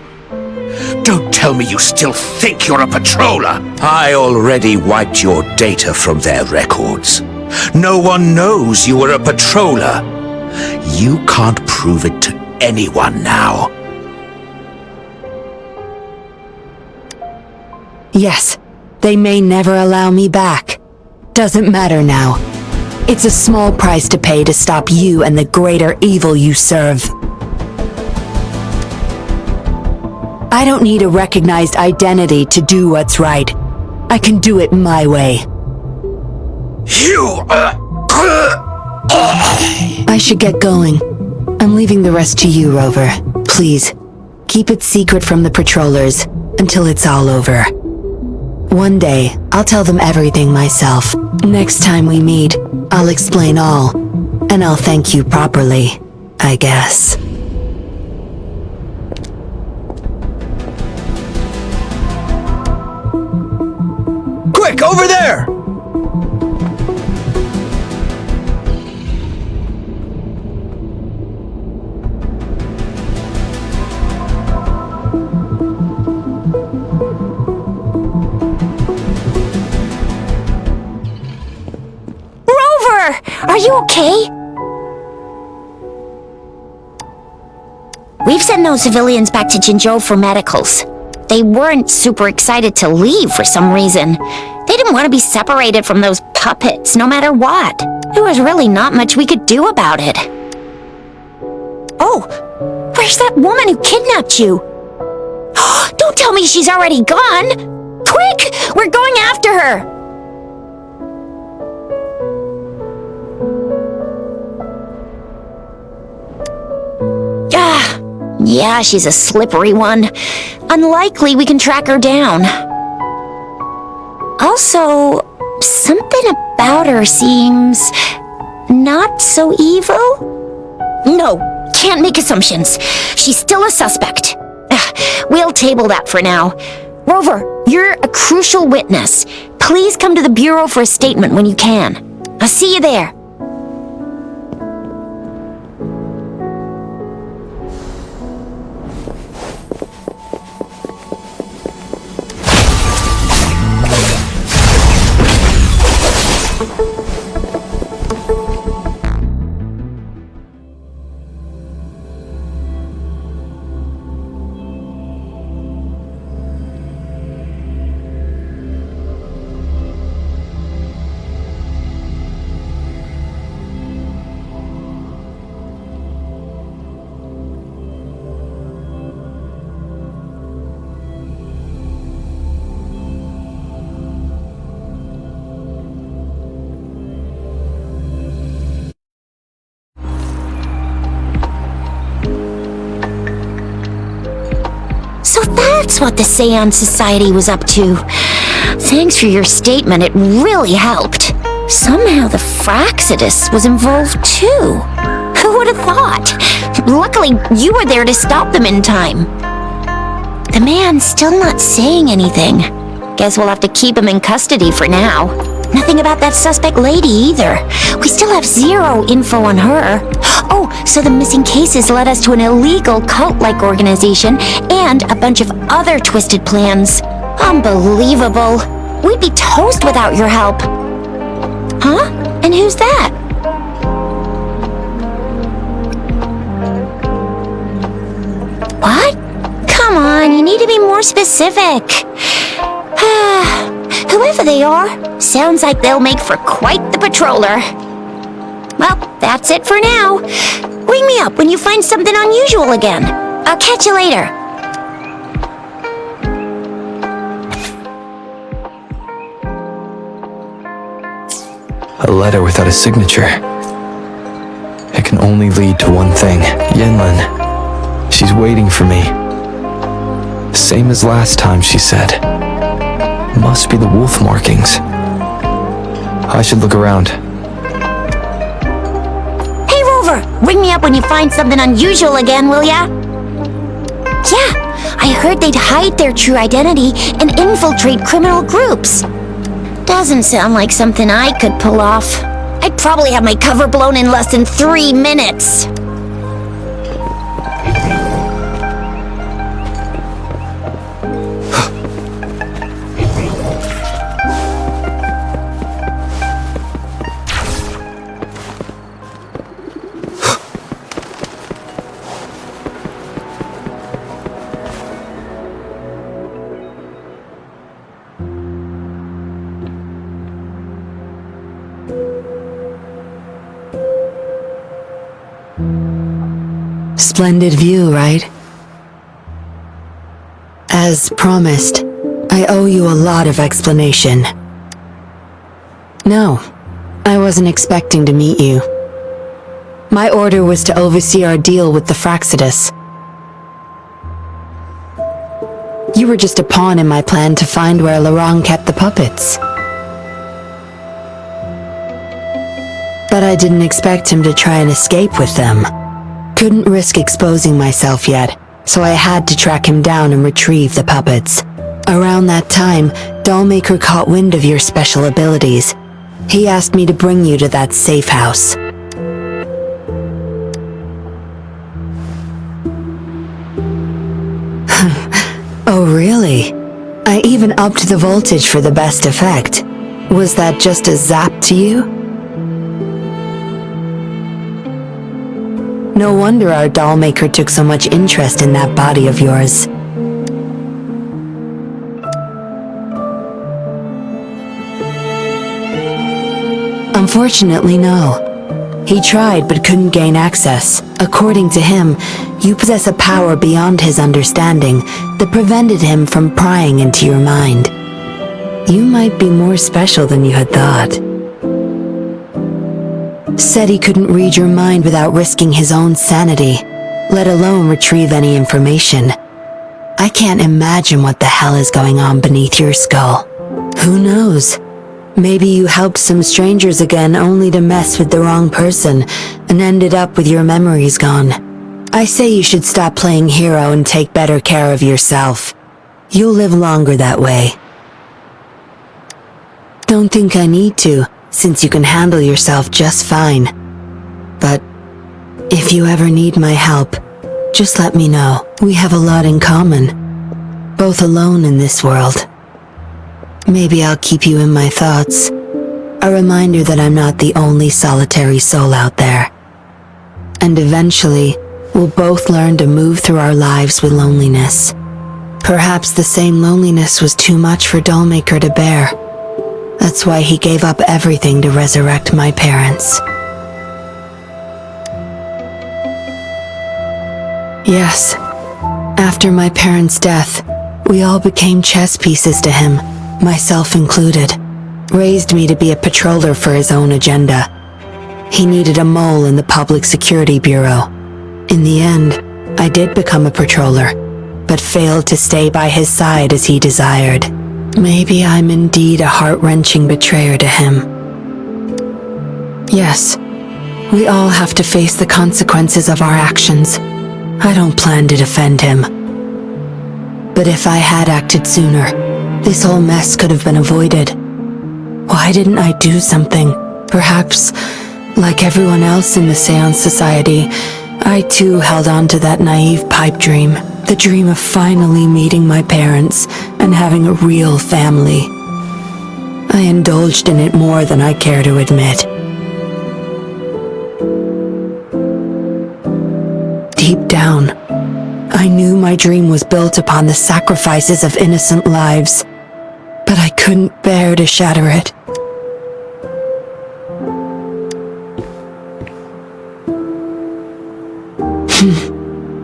Don't tell me you still think you're a patroller. I already wiped your data from their records. No one knows you were a patroller. You can't prove it to anyone now. Yes, they may never allow me back. Doesn't matter now. It's a small price to pay to stop you and the greater evil you serve. I don't need a recognized identity to do what's right. I can do it my way. I should get going. I'm leaving the rest to you, Rover. Please, keep it secret from the patrollers until it's all over. One day, I'll tell them everything myself. Next time we meet, I'll explain all. And I'll thank you properly, I guess. Quick, over there! Rover! Are you okay? We've sent those civilians back to Jinzhou for medicals. They weren't super excited to leave for some reason. They didn't want to be separated from those puppets, no matter what. There was really not much we could do about it. Oh, where's that woman who kidnapped you? Don't tell me she's already gone! Quick! We're going after her! Yeah, she's a slippery one. Unlikely we can track her down. Also, something about her seems not so evil? No, Can't make assumptions. She's still a suspect. We'll table that for now. Rover, you're a crucial witness. Please come to the Bureau for a statement when you can. I'll see you there. So that's what the Seance Society was up to. Thanks for your statement, it really helped. Somehow the Fractsidus was involved too. Who would have thought? Luckily, you were there to stop them in time. The man's still not saying anything. Guess we'll have to keep him in custody for now. Nothing about that suspect lady either. We still have zero info on her. Oh, so the missing cases led us to an illegal cult-like organization and a bunch of other twisted plans. Unbelievable. We'd be toast without your help. Huh? And who's that? What? Come on, you need to be more specific. Whoever they are, sounds like they'll make for quite the patroller. Well, that's it for now. Ring me up when you find something unusual again. I'll catch you later. A letter without a signature. It can only lead to one thing. Yinlin. She's waiting for me. Same as last time, she said. Must be the wolf markings. I should look around. Hey, Rover! Ring me up when you find something unusual again, will ya? Yeah, I heard they'd hide their true identity and infiltrate criminal groups. Doesn't sound like something I could pull off. I'd probably have my cover blown in less than 3 minutes. Splendid view, right? As promised, I owe you a lot of explanation. No, I wasn't expecting to meet you. My order was to oversee our deal with the Fractsidus. You were just a pawn in my plan to find where Laurent kept the puppets. But I didn't expect him to try and escape with them. Couldn't risk exposing myself yet, so I had to track him down and retrieve the puppets. Around that time, Dollmaker caught wind of your special abilities. He asked me to bring you to that safe house. Oh, really? I even upped the voltage for the best effect. Was that just a zap to you? No wonder our dollmaker took so much interest in that body of yours. Unfortunately, no. He tried but couldn't gain access. According to him, you possess a power beyond his understanding that prevented him from prying into your mind. You might be more special than you had thought. Said he couldn't read your mind without risking his own sanity, let alone retrieve any information. I can't imagine what the hell is going on beneath your skull. Who knows? Maybe you helped some strangers again only to mess with the wrong person and ended up with your memories gone. I say you should stop playing hero and take better care of yourself. You'll live longer that way. Don't think I need to, since you can handle yourself just fine. But if you ever need my help, just let me know. We have a lot in common, both alone in this world. Maybe I'll keep you in my thoughts. A reminder that I'm not the only solitary soul out there. And eventually, we'll both learn to move through our lives with loneliness. Perhaps the same loneliness was too much for Dollmaker to bear. That's why he gave up everything to resurrect my parents. Yes, after my parents' death, we all became chess pieces to him, myself included. Raised me to be a patroller for his own agenda. He needed a mole in the Public Security Bureau. In the end, I did become a patroller, but failed to stay by his side as he desired. Maybe I'm indeed a heart-wrenching betrayer to him. Yes, we all have to face the consequences of our actions. I don't plan to defend him. But if I had acted sooner, this whole mess could have been avoided. Why didn't I do something? Perhaps, like everyone else in the Seance Society, I too held on to that naive pipe dream. The dream of finally meeting my parents and having a real family. I indulged in it more than I care to admit. Deep down, I knew my dream was built upon the sacrifices of innocent lives, but I couldn't bear to shatter it.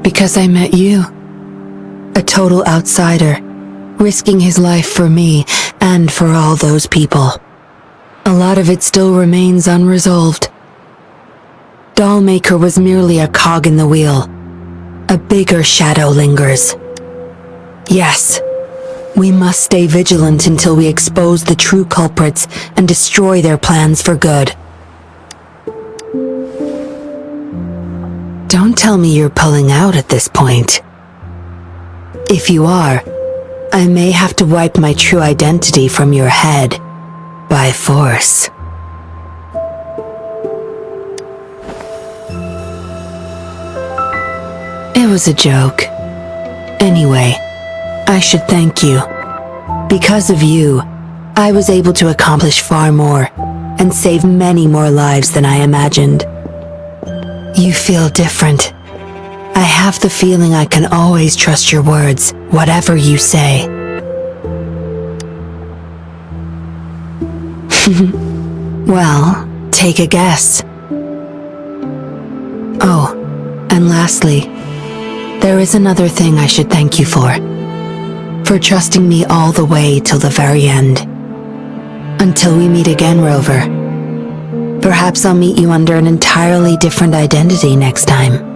Because I met you. A total outsider, risking his life for me and for all those people. A lot of it still remains unresolved. Dollmaker was merely a cog in the wheel. A bigger shadow lingers. Yes, we must stay vigilant until we expose the true culprits and destroy their plans for good. Don't tell me you're pulling out at this point. If you are, I may have to wipe my true identity from your head by force. It was a joke. Anyway, I should thank you. Because of you, I was able to accomplish far more and save many more lives than I imagined. You feel different. I have the feeling I can always trust your words, whatever you say. Well, take a guess. Oh, and lastly, there is another thing I should thank you for trusting me all the way till the very end. Until we meet again, Rover. Perhaps I'll meet you under an entirely different identity next time.